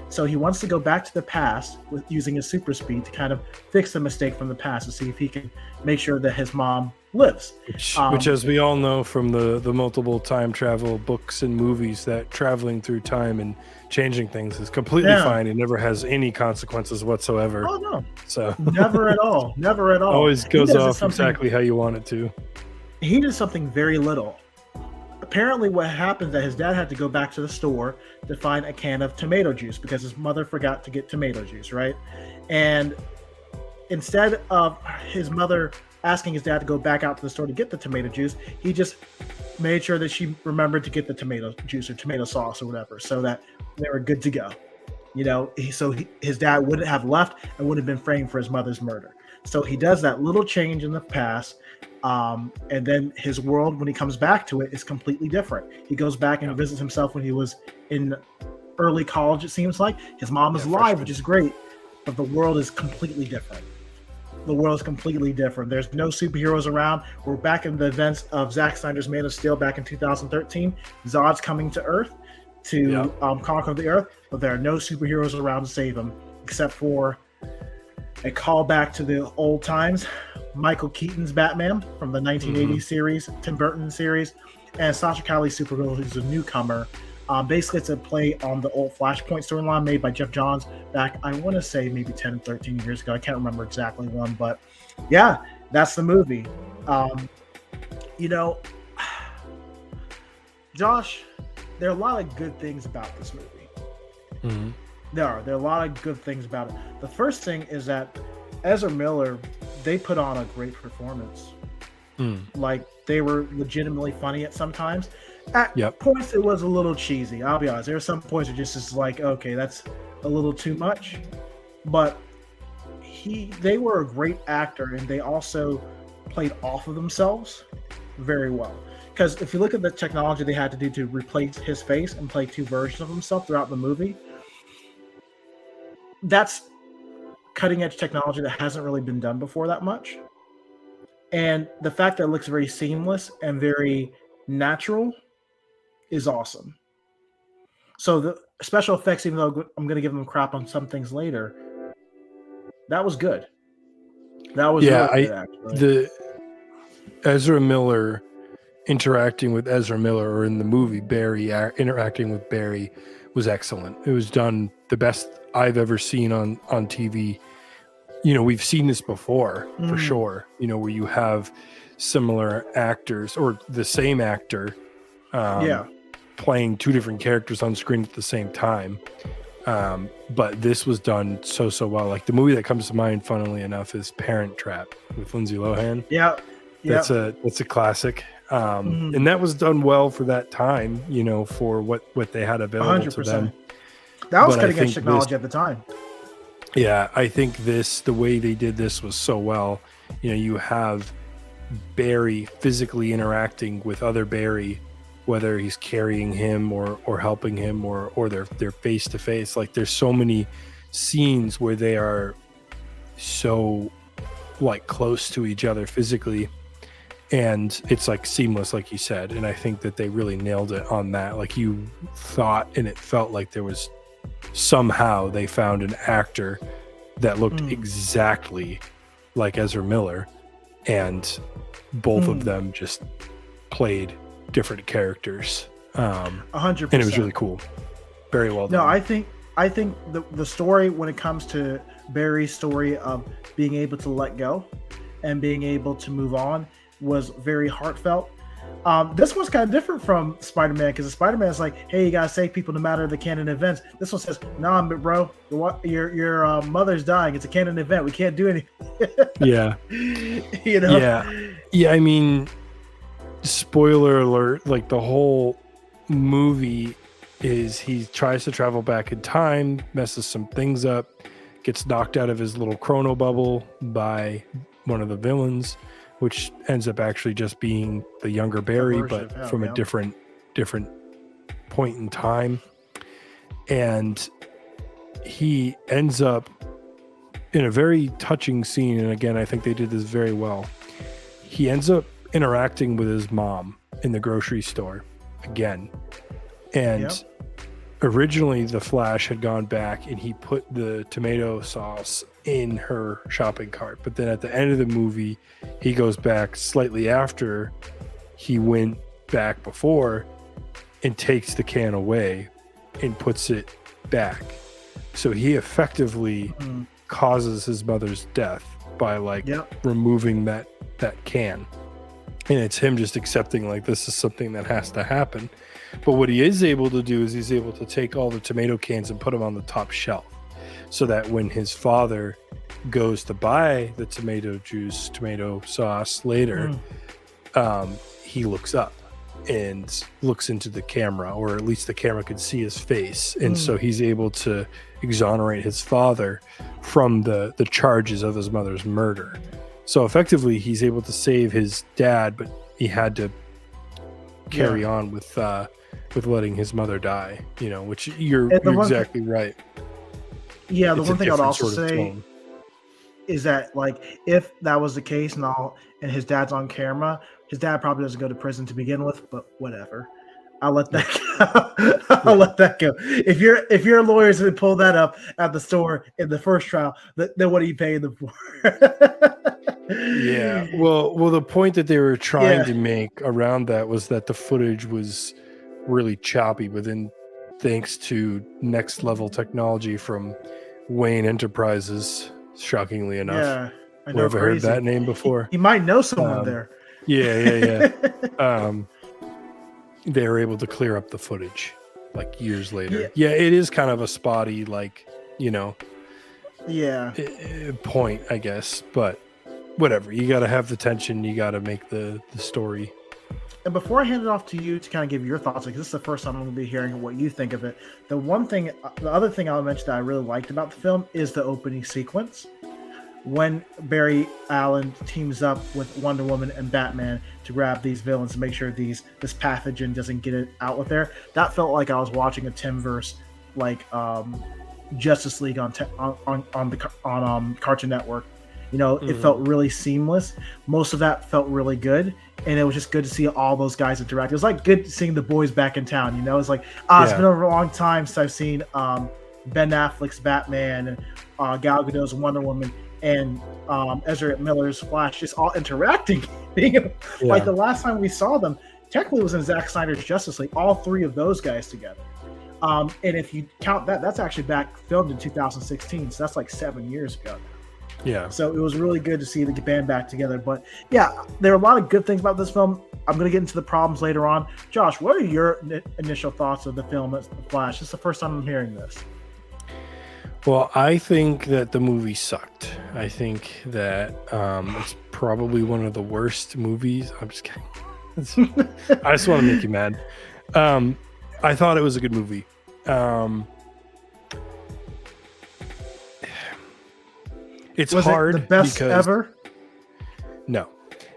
So he wants to go back to the past with using his super speed to kind of fix the mistake from the past to see if he can make sure that his mom lives. Which as we all know from the multiple time travel books and movies, that traveling through time and changing things is completely fine. It never has any consequences whatsoever. Oh, no. So never at all. Never at all. Always goes off exactly how you want it to. He did something very little. Apparently what happened is that his dad had to go back to the store to find a can of tomato juice because his mother forgot to get tomato juice, right? And instead of his mother asking his dad to go back out to the store to get the tomato juice, he just made sure that she remembered to get the tomato juice or tomato sauce or whatever so that they were good to go. You know, his dad wouldn't have left and would have been framed for his mother's murder. So he does that little change in the past. And then his world, when he comes back to it, is completely different. He goes back and visits himself when he was in early college, it seems like. His mom is alive, which is great, but the world is completely different. The world is completely different. There's no superheroes around. We're back in the events of Zack Snyder's Man of Steel back in 2013. Zod's coming to Earth to conquer the Earth, but there are no superheroes around to save him, except for a callback to the old times. Michael Keaton's Batman from the 1980 series, Tim Burton series, and Sasha Calle's Supergirl, who's a newcomer. Basically, it's a play on the old Flashpoint storyline made by Jeff Johns back, I want to say, maybe 10, 13 years ago. I can't remember exactly when, but yeah, that's the movie. You know, Josh, there are a lot of good things about this movie. There are a lot of good things about it. The first thing is that Ezra Miller, they put on a great performance. Like, they were legitimately funny at some times. At points, it was a little cheesy. I'll be honest. There are some points that just like, okay, that's a little too much. But they were a great actor, and they also played off of themselves very well. Because if you look at the technology they had to do to replace his face and play two versions of himself throughout the movie, that's cutting edge technology that hasn't really been done before that much. And the fact that it looks very seamless and very natural is awesome. So the special effects, even though I'm going to give them crap on some things later, that was good. That was really good, actually. The Ezra Miller interacting with Ezra Miller, or in the movie Barry interacting with Barry, was excellent. It was done the best I've ever seen on TV. You know, we've seen this before for sure, you know, where you have similar actors or the same actor playing two different characters on screen at the same time. But this was done so well. Like, the movie that comes to mind, funnily enough, is Parent Trap with Lindsay Lohan. That's a classic. And that was done well for that time, you know, for what they had available 100%. To them. That was cutting edge technology at the time. Yeah, I think the way they did this was so well. You know, you have Barry physically interacting with other Barry, whether he's carrying him or helping him or they're face to face. Like, there's so many scenes where they are so like close to each other physically, and it's like seamless, like you said. And I think that they really nailed it on that. Like, you thought and it felt like there was somehow they found an actor that looked exactly like Ezra Miller, and both of them just played different characters. 100%. And it was really cool. Very well done. No, I think the story, when it comes to Barry's story of being able to let go and being able to move on, was very heartfelt. This one's kind of different from Spider-Man, because Spider-Man is like, hey, you gotta save people no matter the canon events. This one says, nah, but bro, your mother's dying. It's a canon event. We can't do anything. Yeah. You know? Yeah. I mean, spoiler alert, like the whole movie is he tries to travel back in time, messes some things up, gets knocked out of his little chrono bubble by one of the villains, which ends up actually just being the younger Barry, but from a different point in time. And he ends up in a very touching scene, and again, I think they did this very well. He ends up interacting with his mom in the grocery store again. And originally the Flash had gone back and he put the tomato sauce in her shopping cart, but then at the end of the movie he goes back slightly after he went back before and takes the can away and puts it back. So he effectively causes his mother's death by removing that can, and it's him just accepting like this is something that has to happen. But what he is able to do is he's able to take all the tomato cans and put them on the top shelf, so that when his father goes to buy the tomato sauce later, he looks up and looks into the camera, or at least the camera could see his face. And so he's able to exonerate his father from the charges of his mother's murder. So effectively he's able to save his dad, but he had to carry on with letting his mother die, which you're exactly right. Yeah, the one thing I'd also say is that, like, if that was the case and his dad's on camera, his dad probably doesn't go to prison to begin with, but whatever. I'll let that go. I'll let that go. If your lawyers would pull that up at the store in the first trial, then what are you paying them for? Yeah. Well, the point that they were trying to make around that was that the footage was really choppy, but then thanks to next level technology from Wayne Enterprises, shockingly enough. Yeah. I know. Ever heard that name before? You might know someone there. Yeah. They were able to clear up the footage like years later. Yeah, it is kind of a spotty, point, I guess, but whatever. You got to have the tension. You got to make the story. And before I hand it off to you to kind of give your thoughts, because this is the first time I'm going to be hearing what you think of it. The other thing I'll mention that I really liked about the film is the opening sequence. When Barry Allen teams up with Wonder Woman and Batman to grab these villains and make sure this pathogen doesn't get it out with there, that felt like I was watching a Timverse, Justice League on Cartoon Network. It felt really seamless. Most of that felt really good, and it was just good to see all those guys interact. It was like good seeing the boys back in town. It's like it's been a long time since I've seen Ben Affleck's Batman and Gal Gadot's Wonder Woman and Ezra Miller's Flash, just all interacting. Like the last time we saw them, technically was in Zack Snyder's Justice League, all three of those guys together. And if you count that's actually filmed in 2016, so that's like 7 years ago. Yeah. So it was really good to see the band back together. But yeah, there are a lot of good things about this film. I'm going to get into the problems later on. Josh, what are your initial thoughts of the film, The Flash? This is the first time I'm hearing this. Well, I think that the movie sucked. I think that it's probably one of the worst movies. I'm just kidding. I just want to make you mad. I thought it was a good movie. It's hard. Was it the best ever? No.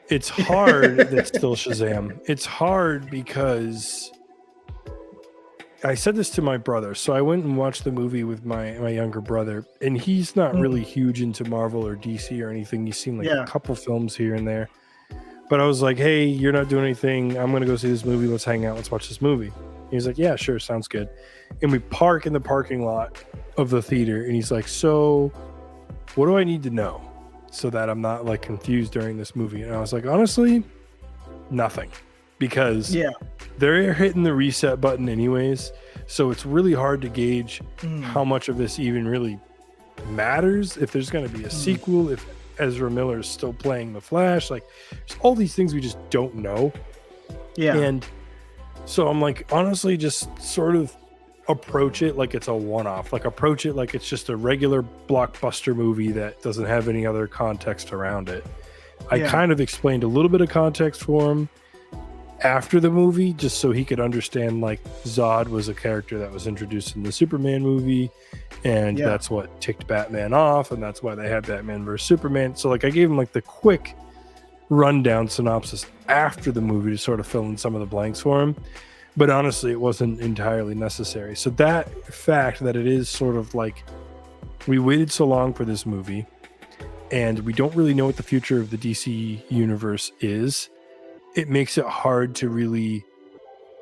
It's hard. That's still Shazam. It's hard because I said this to my brother. So I went and watched the movie with my younger brother, and he's not really huge into Marvel or DC or anything. He's seen like a couple films here and there. But I was like, hey, you're not doing anything. I'm going to go see this movie. Let's hang out. Let's watch this movie. He's like, yeah, sure. Sounds good. And we park in the parking lot of the theater. And he's like, so what do I need to know so that I'm not like confused during this movie? And I was like, honestly, nothing. Because they're hitting the reset button anyways. So it's really hard to gauge how much of this even really matters. If there's going to be a sequel, if Ezra Miller is still playing the Flash, like there's all these things we just don't know. And so I'm like, honestly, just sort of approach it like it's a one-off, like approach it like it's just a regular blockbuster movie that doesn't have any other context around it. I kind of explained a little bit of context for him after the movie, just so he could understand like Zod was a character that was introduced in the Superman movie, and that's what ticked Batman off, and that's why they had Batman versus Superman. So like I gave him like the quick rundown synopsis after the movie to sort of fill in some of the blanks for him, but honestly it wasn't entirely necessary. So that fact that it is sort of like we waited so long for this movie and we don't really know what the future of the DC universe is, it makes it hard to really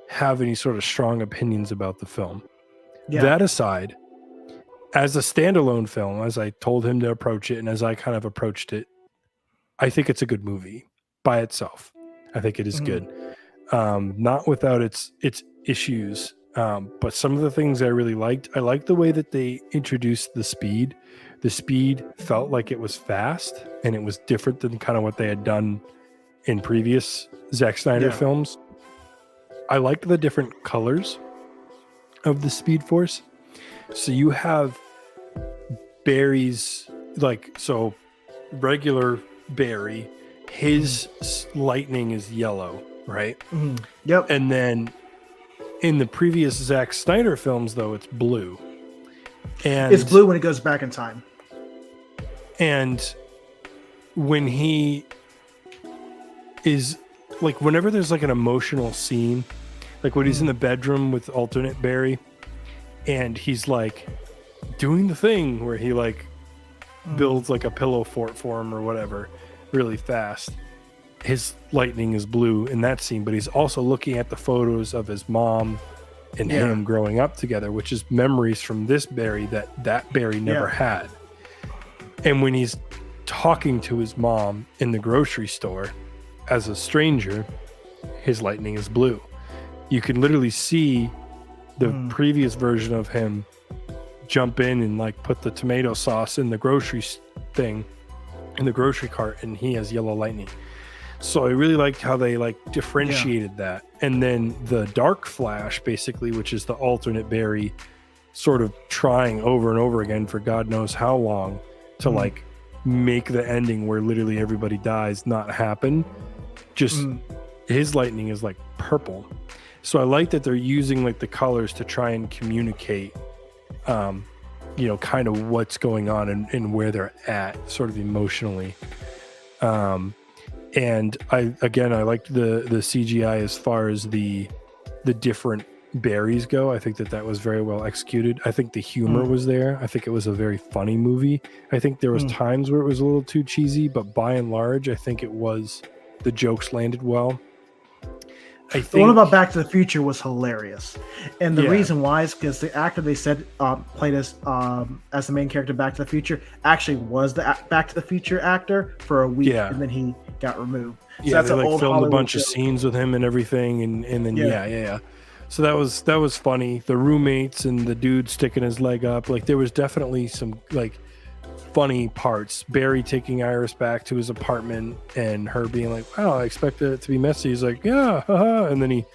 have any sort of strong opinions about the film. That aside, as a standalone film, as I told him to approach it and as I kind of approached it, I think it's a good movie by itself. I think it is good. Not without its issues, but some of the things I really liked. I liked the way that they introduced the speed. The speed felt like it was fast, and it was different than kind of what they had done in previous Zack Snyder films. I liked the different colors of the Speed Force. So you have Barry's, like, so regular Barry, his lightning is yellow, right? Yep. And then in the previous Zack Snyder films, though, it's blue. And it's blue when it goes back in time. And when he is like, whenever there's like an emotional scene, like when he's in the bedroom with alternate Barry and he's like doing the thing where he like builds like a pillow fort for him or whatever really fast, his lightning is blue in that scene, but he's also looking at the photos of his mom and him growing up together, which is memories from this Barry that Barry never had. And when he's talking to his mom in the grocery store as a stranger, his lightning is blue. You can literally see the previous version of him jump in and like put the tomato sauce in the grocery thing in the grocery cart, and he has yellow lightning. So I really liked how they like differentiated that. And then the Dark Flash, basically, which is the alternate Barry sort of trying over and over again for God knows how long to like make the ending where literally everybody dies not happen. Just his lightning is like purple. So I like that they're using like the colors to try and communicate you know, kind of what's going on and where they're at sort of emotionally. And I liked the CGI as far as the different berries go. I think that was very well executed. I think the humor was there. I think it was a very funny movie. I think there was times where it was a little too cheesy, but by and large, I think the jokes landed well. I think the one about Back to the Future was hilarious, and the reason why is because the actor they said played as the main character Back to the Future actually was the Back to the Future actor for a week, and then he got removed. So that's they like filmed a bunch of scenes with him and everything, and then So that was funny. The roommates and the dude sticking his leg up, like there was definitely some like funny parts. Barry taking Iris back to his apartment and her being like, wow, I expected it to be messy. He's like, yeah, haha. And then he,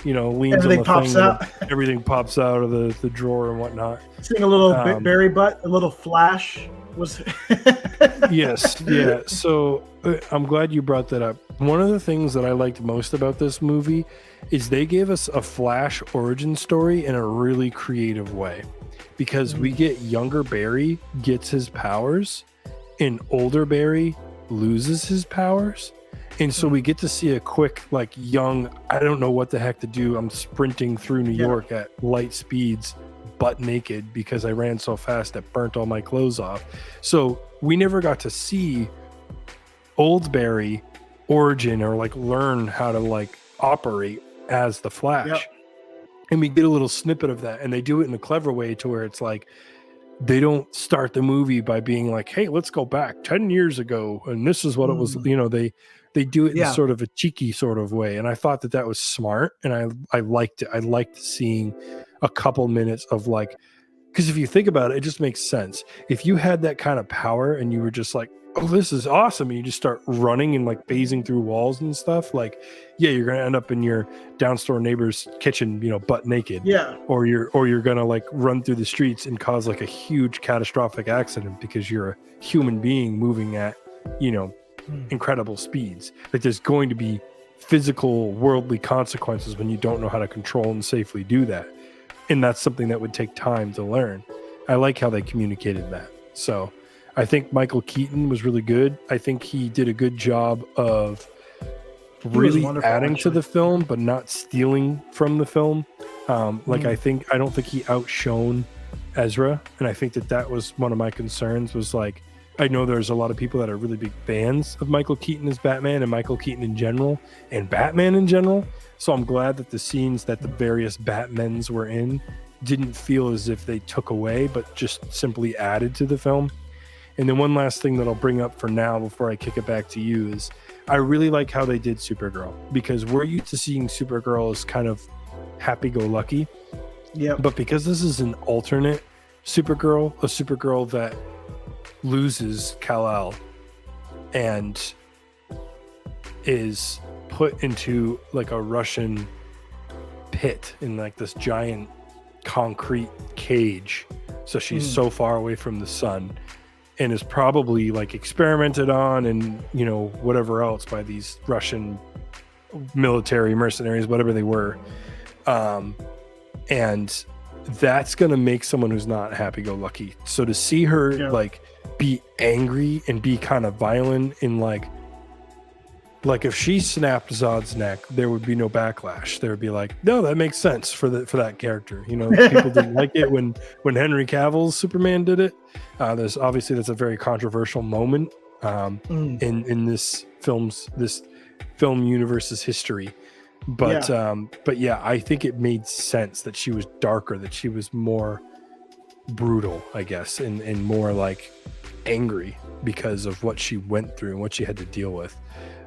you know, leans everything on the pops thing out. Everything pops out of the drawer and whatnot. Seeing a little Barry butt, a little flash was yes. Yeah. So I'm glad you brought that up. One of the things that I liked most about this movie is they gave us a Flash origin story in a really creative way, because we get younger Barry gets his powers and older Barry loses his powers. And so we get to see a quick, like, young, I don't know what the heck to do. I'm sprinting through New York at light speeds, butt naked, because I ran so fast that burnt all my clothes off. So we never got to see Oldbury origin or like learn how to like operate as the Flash. Yep. And we get a little snippet of that. And they do it in a clever way to where it's like, they don't start the movie by being like, hey, let's go back 10 years ago. And this is what it was, you know, they do it in sort of a cheeky sort of way. And I thought that that was smart. And I liked it. I liked seeing a couple minutes of like, because if you think about it, it just makes sense. If you had that kind of power and you were just like, oh, this is awesome, and you just start running and like phasing through walls and stuff, like, yeah, you're gonna end up in your downstore neighbor's kitchen, you know, butt naked. Yeah. Or you're gonna like run through the streets and cause like a huge catastrophic accident because you're a human being moving at, you know, incredible speeds. Like, there's going to be physical worldly consequences when you don't know how to control and safely do that. And that's something that would take time to learn. I like how they communicated that. So I think Michael Keaton was really good. I think he did a good job of really adding to the film, but not stealing from the film. Like, I don't think he outshone Ezra. And I think that was one of my concerns, was like, I know there's a lot of people that are really big fans of Michael Keaton as Batman and Michael Keaton in general and Batman in general. So I'm glad that the scenes that the various Batmans were in didn't feel as if they took away, but just simply added to the film. And then one last thing that I'll bring up for now before I kick it back to you is I really like how they did Supergirl, because we're used to seeing Supergirl as kind of happy-go-lucky. Yeah. But because this is an alternate Supergirl, a Supergirl that loses Kal-El and is put into like a Russian pit in like this giant concrete cage. So she's so far away from the sun, and is probably like experimented on and, you know, whatever else by these Russian military mercenaries, whatever they were. And that's going to make someone who's not happy-go-lucky. So to see her like be angry and be kind of violent in like if she snapped Zod's neck, there would be no backlash. There would be like, no, that makes sense for that character. You know, people didn't like it when Henry Cavill's Superman did it. That's a very controversial moment in this film universe's history. But yeah, I think it made sense that she was darker, that she was more brutal, I guess, and more like angry because of what she went through and what she had to deal with.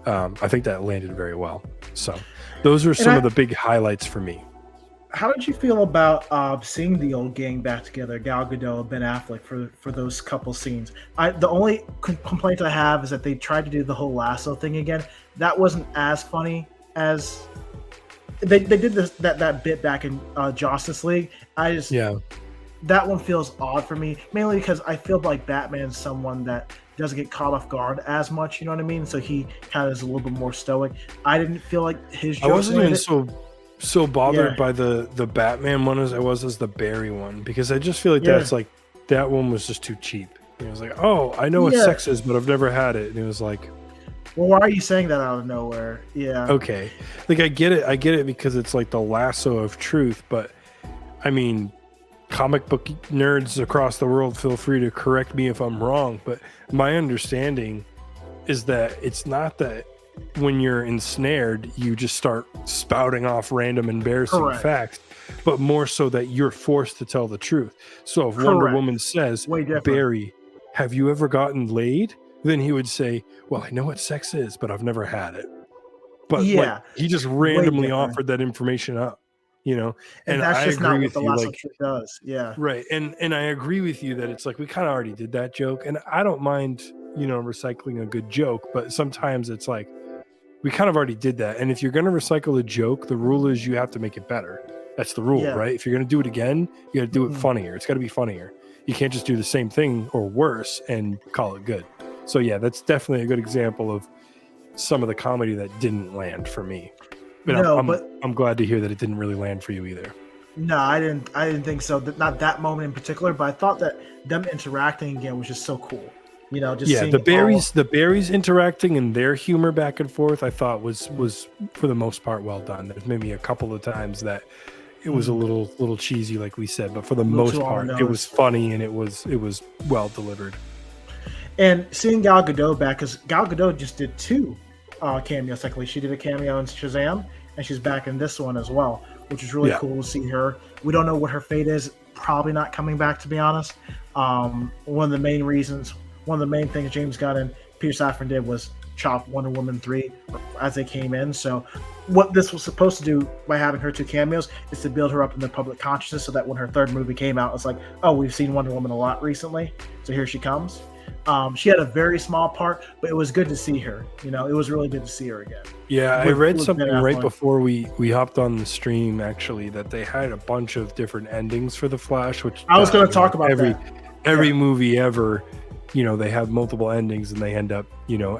I think that landed very well. So those were some of the big highlights for me. How did you feel about seeing the old gang back together, Gal Gadot and Ben Affleck, for those couple scenes? The only complaint I have is that they tried to do the whole lasso thing again. That wasn't as funny as they did that bit back in Justice League. That one feels odd for me, mainly because I feel like Batman's someone that doesn't get caught off guard as much, you know what I mean? So he kind of is a little bit more stoic. I didn't feel like his joke. I wasn't even so bothered by the Batman one as I was as the Barry one, because I just feel like that's like, that one was just too cheap. It was like, oh, I know what sex is, but I've never had it. And it was like, well, why are you saying that out of nowhere? Yeah. Okay. Like, I get it because it's like the lasso of truth, but I mean, comic book nerds across the world, feel free to correct me if I'm wrong, but my understanding is that it's not that when you're ensnared you just start spouting off random embarrassing facts, but more so that you're forced to tell the truth. So if Wonder Woman says, Barry, have you ever gotten laid? Then he would say, well, I know what sex is, but I've never had it. But like, he just randomly offered that information up. You know, and that's I just agree not with what the you. lasso Like, trick does. Yeah. Right. And I agree with you that it's like, we kind of already did that joke, and I don't mind, you know, recycling a good joke, but sometimes it's like, we kind of already did that. And if you're going to recycle a joke, the rule is you have to make it better. That's the rule, right? If you're going to do it again, you got to do it funnier. It's got to be funnier. You can't just do the same thing or worse and call it good. So yeah, that's definitely a good example of some of the comedy that didn't land for me. But I'm glad to hear that it didn't really land for you either. No, I didn't think so. Not that moment in particular, but I thought that them interacting again was just so cool. Just Yeah, seeing the berries interacting and their humor back and forth, I thought was for the most part well done. There's maybe a couple of times that it was a little cheesy, like we said, but for the a little most too on the part, it was nose. funny and it was well delivered. And seeing Gal Gadot back, because Gal Gadot just did 2 cameos. Technically, she did a cameo in Shazam, and she's back in this one as well, which is really Yeah. cool to see her. We don't know what her fate is. Probably not coming back, to be honest. One of the main things James Gunn and Peter Safran did was chop Wonder Woman 3 as they came in. So what this was supposed to do by having her 2 cameos is to build her up in the public consciousness, so that when her 3rd movie came out, it's like, oh, we've seen Wonder Woman a lot recently, so here she comes. She had a very small part, but it was good to see her. It was really good to see her again. Yeah, I With- read with something Ben right Affleck. before we hopped on the stream, actually, that they had a bunch of different endings for the Flash. Which I was going to you talk know, about every Yeah. movie ever. They have multiple endings and they end up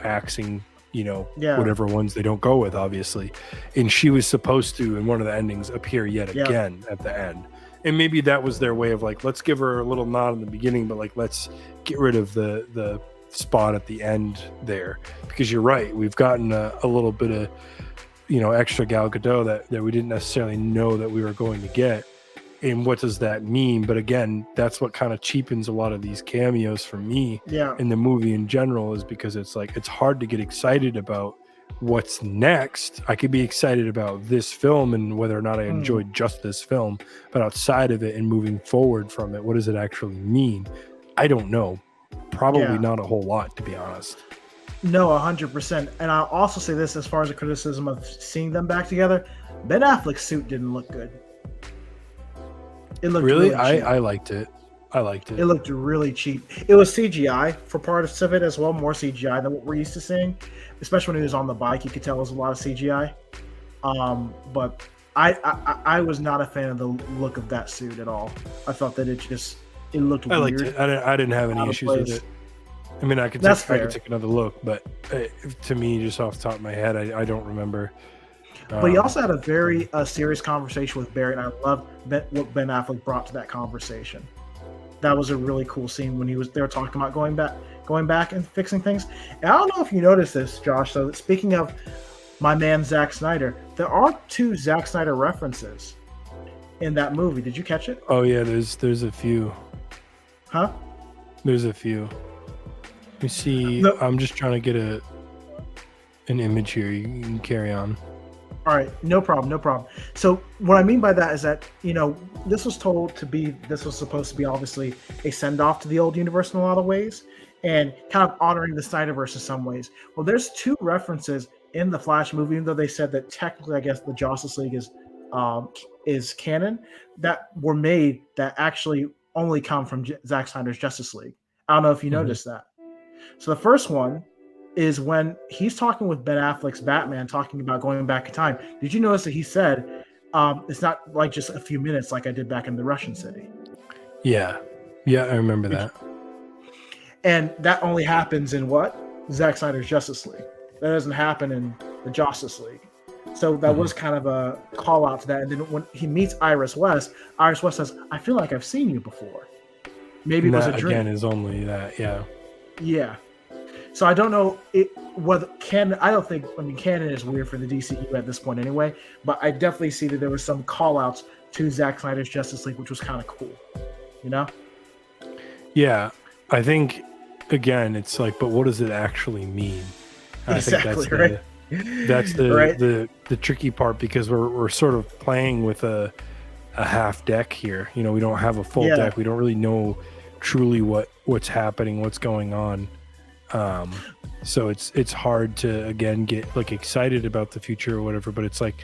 axing Yeah. whatever ones they don't go with, obviously. And she was supposed to, in one of the endings, appear yet Yeah. again at the end. And maybe that was their way of like, let's give her a little nod in the beginning, but like let's get rid of the spot at the end there, because you're right, we've gotten a little bit of extra Gal Gadot that we didn't necessarily know that we were going to get. And what does that mean? But again, that's what kind of cheapens a lot of these cameos for me Yeah. in the movie in general, is because it's like it's hard to get excited about what's next. I could be excited about this film and whether or not I enjoyed just this film, but outside of it and moving forward from it, what does it actually mean? I don't know. Probably Yeah. not a whole lot, to be honest. No, 100%. And I'll also say this as far as a criticism of seeing them back together: Ben Affleck's suit didn't look good. It looked Really, cheap. I liked it. I liked it. It looked really cheap. It was CGI for parts of it as well, more CGI than what we're used to seeing. Especially when he was on the bike, you could tell it was a lot of CGI. But I was not a fan of the look of that suit at all. I thought that it looked I weird. liked it. I didn't have Out any of issues with place. it. I mean, I could That's I fair. could take another look, but to me, just off the top of my head, I don't remember. But he also had a very serious conversation with Barry, and I love what Ben Affleck brought to that conversation. That was a really cool scene when they were talking about going back and fixing things. And I don't know if you noticed this, Josh. So speaking of my man Zack Snyder, there are 2 Zack Snyder references in that movie. Did you catch it? Oh yeah, there's a few. Huh? There's a few. Let me see. No. I'm just trying to get an image here. You can carry on. All right, no problem. So what I mean by that is that, this was supposed to be obviously a send-off to the old universe in a lot of ways, and kind of honoring the Snyderverse in some ways. Well, there's 2 references in the Flash movie, even though they said that technically, I guess, the Justice League is canon, that were made that actually only come from Zack Snyder's Justice League. I don't know if you noticed that. So the first one is when he's talking with Ben Affleck's Batman, talking about going back in time. Did you notice that he said, it's not like just a few minutes like I did back in the Russian city? Yeah, I remember that. And that only happens in what? Zack Snyder's Justice League. That doesn't happen in the Justice League. So that was kind of a call out to that. And then when he meets Iris West says, I feel like I've seen you before. Maybe it was a That dream. again is only that. Yeah. Yeah. So I don't know whether canon. I don't think. I mean, canon is weird for the DCU at this point, anyway. But I definitely see that there was some call-outs to Zack Snyder's Justice League, which was kind of cool. Yeah, I think again, it's like, but what does it actually mean? I Exactly, think that's the Right. the tricky part, because we're sort of playing with a half deck here. We don't have a full Yeah. deck. We don't really know truly what's happening, what's going on. So it's hard to again get like excited about the future or whatever, but it's like,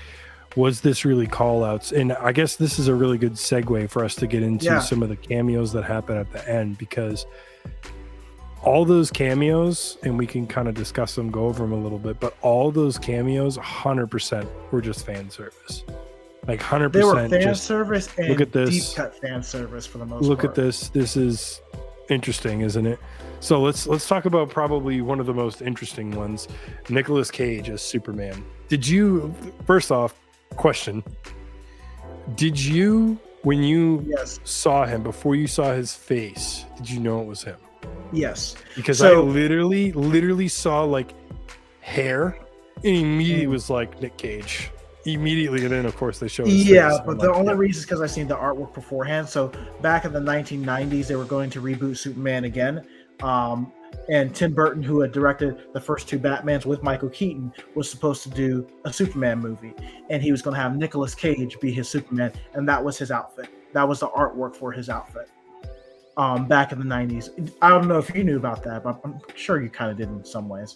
was this really call outs? And I guess this is a really good segue for us to get into some of the cameos that happen at the end, because all those cameos, and we can kind of discuss them, go over them a little bit, but all those cameos 100% were just fan service. Like 100% They were fan just service and look at this. deep cut fan service for the most look part. at this. This is interesting, isn't it? So let's talk about probably one of the most interesting ones, Nicolas Cage as Superman. Did you, first off, question, did you, when you Yes. saw him, before you saw his face, did you know it was him? Yes. Because I So literally saw like hair and immediately was like Nick Cage. Immediately, and then of course they showed his face. yeah, And but I'm the like, only yeah. reason is because I seen the artwork beforehand. So back in the 1990s, they were going to reboot Superman again. And Tim Burton, who had directed the first two Batmans with Michael Keaton, was supposed to do a Superman movie, and he was going to have Nicolas Cage be his Superman, and that was his outfit. That was the artwork for his outfit. Back in the 90s, I don't know if you knew about that, but I'm sure you kind of did in some ways.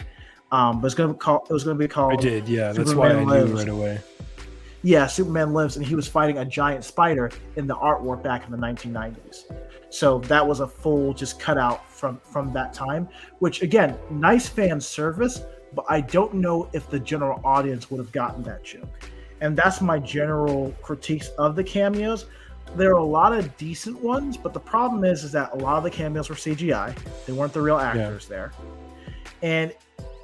But it was going to be called. I did, yeah. That's Superman why I knew Lives. right away. Yeah, Superman Lives, and he was fighting a giant spider in the artwork back in the 1990s. So that was a full just cutout from that time, which again, nice fan service, but I don't know if the general audience would have gotten that joke. And that's my general critiques of the cameos. There are a lot of decent ones, but the problem is that a lot of the cameos were CGI. They weren't the real actors there. And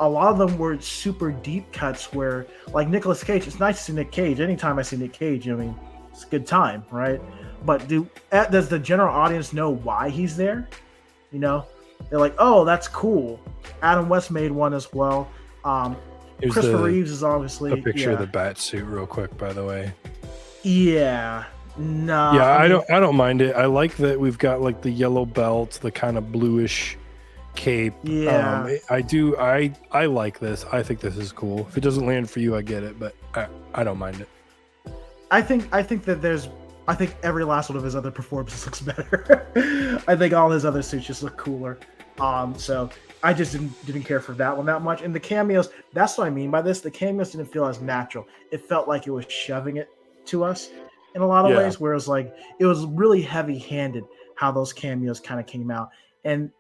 a lot of them were super deep cuts where, like Nicolas Cage, it's nice to see Nick Cage. Anytime I see Nick Cage, I mean, it's a good time, right? But does the general audience know why he's there? You know, they're like, oh, that's cool. Adam West made one as well. Here's Christopher Reeves is obviously a picture of the bat suit, real quick, by the way. Yeah, no. Yeah, I don't mind it. I like that we've got like the yellow belt, the kind of bluish cape. Yeah, I do. I like this. I think this is cool. If it doesn't land for you, I get it, but I don't mind it. I think that I think every last one of his other performances looks better. I think all his other suits just look cooler. So I just didn't care for that one that much. And the cameos, that's what I mean by this. The cameos didn't feel as natural. It felt like it was shoving it to us in a lot of ways, whereas like it was really heavy-handed how those cameos kind of came out. And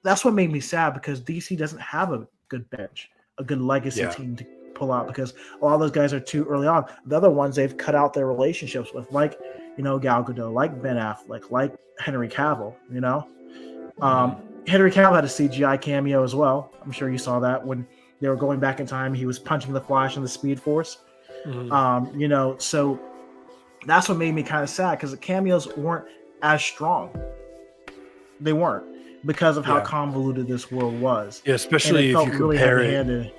that's what made me sad, because DC doesn't have a good bench, a good legacy team to pull out, because a lot of those guys are too early on. The other ones they've cut out their relationships with, like, you know, Gal Gadot, like Ben Affleck, like Henry Cavill, you know. Henry Cavill had a CGI cameo as well. I'm sure you saw that when they were going back in time. He was punching the Flash in the Speed Force. You know, so that's what made me kind of sad, because the cameos weren't as strong. They weren't, because of how convoluted this world was. Yeah, especially if you really compare it.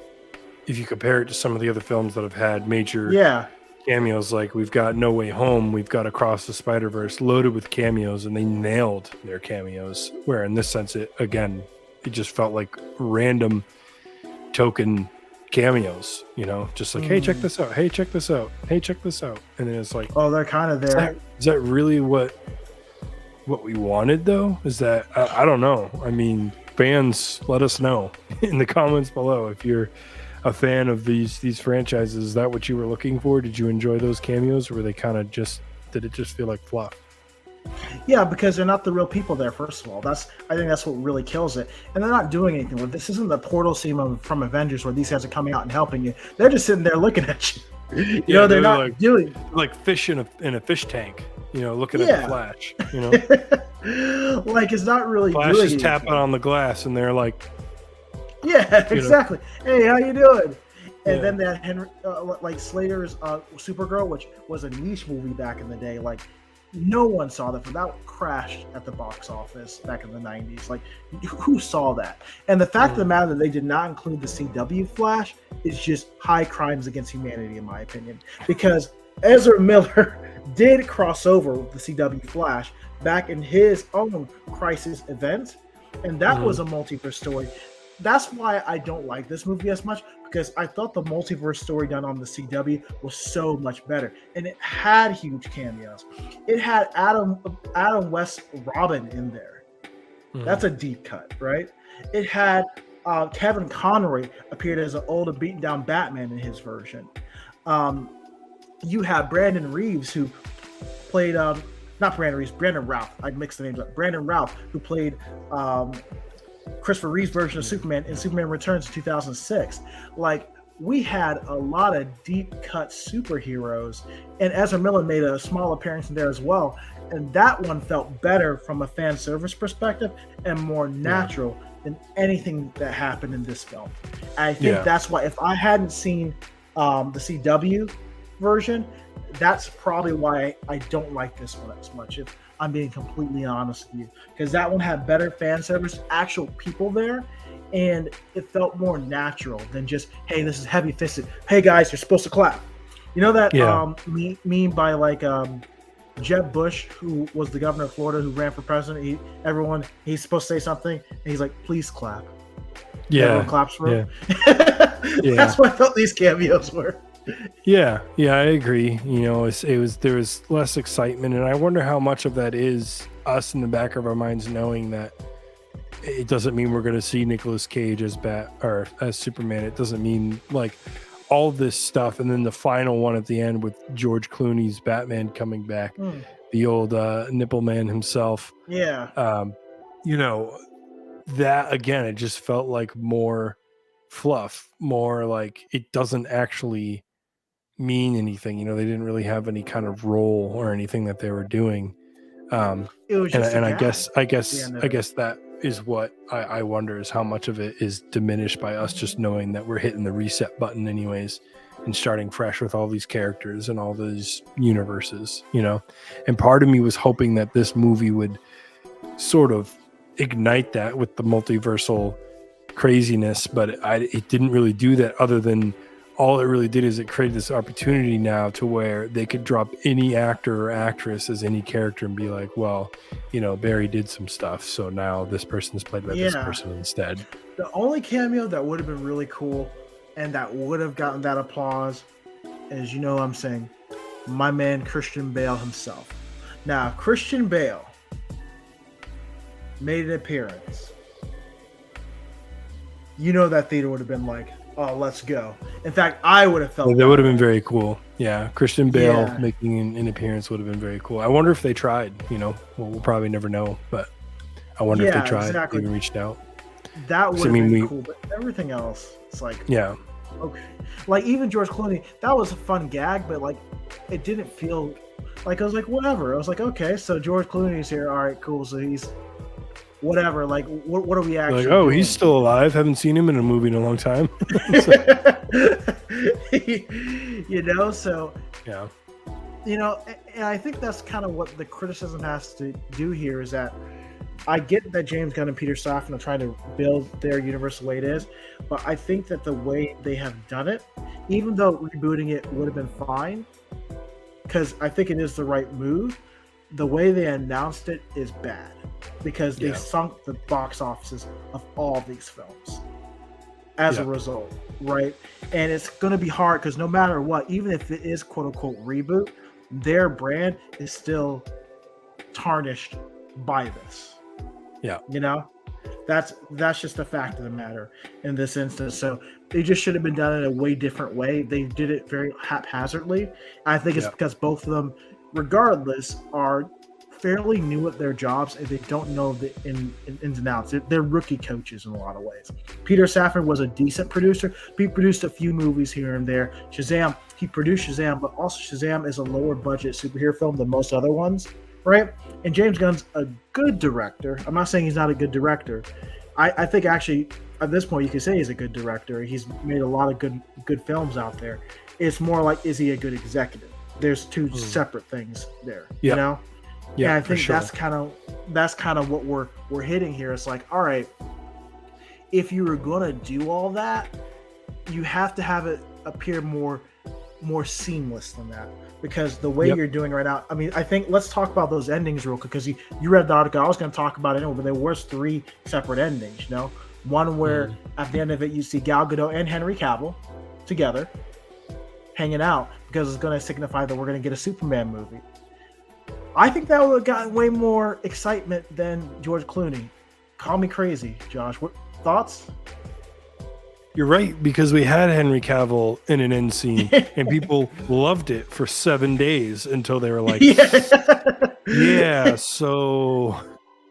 If you compare it to some of the other films that have had major cameos, like we've got No Way Home, we've got Across the Spider-Verse, loaded with cameos, and they nailed their cameos. Where in this sense, it just felt like random token cameos, you know, just like, hey, check this out, hey, check this out, hey, check this out, and then it's like, oh, they're kind of there. Is that really what we wanted, though? Is that I don't know. I mean, fans, let us know in the comments below if you're a fan of these franchises. Is that what you were looking for? Did you enjoy those cameos, or were they kind of did it just feel like fluff? Yeah, because they're not the real people there, first of all. I think that's what really kills it. And they're not doing anything with this. Isn't the portal scene from Avengers where these guys are coming out and helping you. They're just sitting there looking at you. You know, they're not like, doing like fish in a fish tank, you know, looking at the Flash, you know. Like, it's not really Flash doing is anything. tapping on the glass, and they're like, yeah, exactly. Hey, how you doing? And then that Henry, like Slater's Supergirl, which was a niche movie back in the day. Like, no one saw that. That crashed at the box office back in the 90s. Like, who saw that? And the fact of the matter that they did not include the CW Flash is just high crimes against humanity, in my opinion. Because Ezra Miller did cross over with the CW Flash back in his own Crisis event, and that was a multiverse story. That's why I don't like this movie as much, because I thought the multiverse story done on the CW was so much better, and it had huge cameos. It had Adam West Robin in there. That's a deep cut, right? It had Kevin Conroy appeared as an older, beaten down Batman in his version. You have Brandon Reeves, who played not Brandon Reeves, Brandon Routh. I mixed the names up. Brandon Routh, who played Christopher Reeve's version of Superman in Superman Returns in 2006. Like, we had a lot of deep cut superheroes, and Ezra Miller made a small appearance in there as well. And that one felt better from a fan service perspective and more natural than anything that happened in this film. And I think that's why, if I hadn't seen the CW, version, that's probably why I don't like this one as much. If I'm being completely honest with you, because that one had better fan service, actual people there, and it felt more natural than just, hey, this is heavy fisted. Hey guys, you're supposed to clap. You know that Yeah. meme by like Jeb Bush, who was the governor of Florida, who ran for president. He's supposed to say something, and he's like, "Please clap." Everyone Yeah. claps for him. Yeah. That's what I felt these cameos were. Yeah, I agree. You know, there was less excitement, and I wonder how much of that is us in the back of our minds knowing that it doesn't mean we're going to see Nicolas Cage as or as Superman. It doesn't mean like all this stuff, and then the final one at the end with George Clooney's Batman coming back, the old nipple man himself. Yeah. You know, that again, it just felt like more fluff, more like it doesn't actually mean anything. You know, they didn't really have any kind of role or anything that they were doing. It was just and a I gag guess at the end of I it. guess that is what I wonder is how much of it is diminished by us just knowing that we're hitting the reset button anyways and starting fresh with all these characters and all these universes, you know. And part of me was hoping that this movie would sort of ignite that with the multiversal craziness, but it didn't really do that, other than all it really did is it created this opportunity now to where they could drop any actor or actress as any character and be like, well, you know, Barry did some stuff, so now this person is played by this person instead. The only cameo that would have been really cool and that would have gotten that applause is, you know what I'm saying, my man Christian Bale himself. Now, if Christian Bale made an appearance, you know that theater would have been like, oh, let's go. In fact, I would have felt that would have been very cool. Yeah, Christian Bale Yeah. making an appearance would have been very cool. I wonder if they tried, you know. Well, we'll probably never know, but I wonder if they tried, exactly. even reached out. That would have been cool, but everything else, it's like, yeah, okay. Like, even George Clooney, that was a fun gag, but like, it didn't feel like, I was like, whatever. I was like, okay, so George Clooney's here. All right, cool. So he's whatever. Like, what are we actually like, oh, doing? he's still alive. Haven't seen him in a movie in a long time. You know, so Yeah. you know, and I think that's kind of what the criticism has to do here is that I get that James Gunn and Peter Safran are trying to build their universe the way it is, but I think that the way they have done it, even though rebooting it would have been fine, because I think it is the right move, the way they announced it is bad because they sunk the box offices of all these films as a result, right? And it's going to be hard because no matter what, even if it is quote unquote reboot, their brand is still tarnished by this. Yeah. You know, that's just a fact of the matter in this instance. So they just should have been done in a way different way. They did it very haphazardly. I think it's because both of them, regardless, are fairly new at their jobs and they don't know the ins and outs. They're rookie coaches in a lot of ways. Peter Safran was a decent producer. He produced a few movies here and there. Shazam, he produced Shazam, but also Shazam is a lower budget superhero film than most other ones, right? And James Gunn's a good director. I'm not saying he's not a good director. I think actually at this point you could say he's a good director. He's made a lot of good films out there. It's more like, is he a good executive? There's two separate things there. You know? Yeah, I think that's kind of what we're hitting here. It's like, all right, if you were gonna do all that, you have to have it appear more seamless than that. Because the way you're doing right now, I mean, I think let's talk about those endings real quick. Because you read the article, I was going to talk about it anyway, but there was 3 separate endings. You know, one where at the end of it you see Gal Gadot and Henry Cavill together hanging out because it's going to signify that we're going to get a Superman movie. I think that would have gotten way more excitement than George Clooney. Call me crazy, Josh. What thoughts? You're right, because we had Henry Cavill in an end scene and people loved it for 7 days until they were like, yeah. So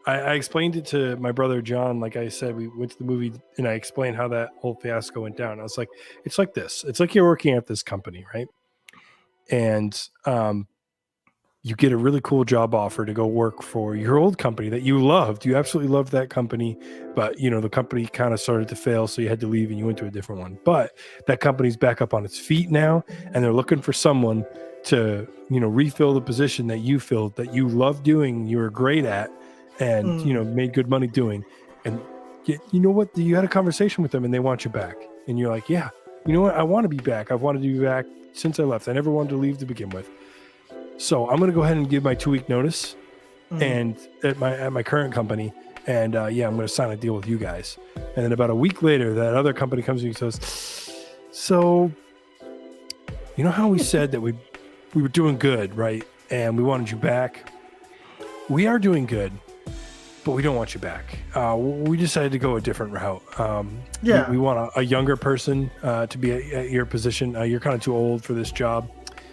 I explained it to my brother John. Like I said, we went to the movie and I explained how that whole fiasco went down. I was like, it's like this. It's like you're working at this company, right? And you get a really cool job offer to go work for your old company that you loved. You absolutely loved that company, but the company kind of started to fail, so you had to leave and you went to a different one. But that company's back up on its feet now, and they're looking for someone to refill the position that you filled, that you loved doing, you were great at, and made good money doing. And you know what? You had a conversation with them, and they want you back, and you're like, yeah, you know what? I want to be back. I've wanted to be back since I left. I never wanted to leave to begin with. So I'm going to go ahead and give my 2-week notice and at my current company. And I'm going to sign a deal with you guys. And then about a week later, that other company comes to me and says, so you know how we said that we were doing good, right? And we wanted you back. We are doing good, but we don't want you back. We decided to go a different route. We want a younger person to be at your position. You're kind of too old for this job.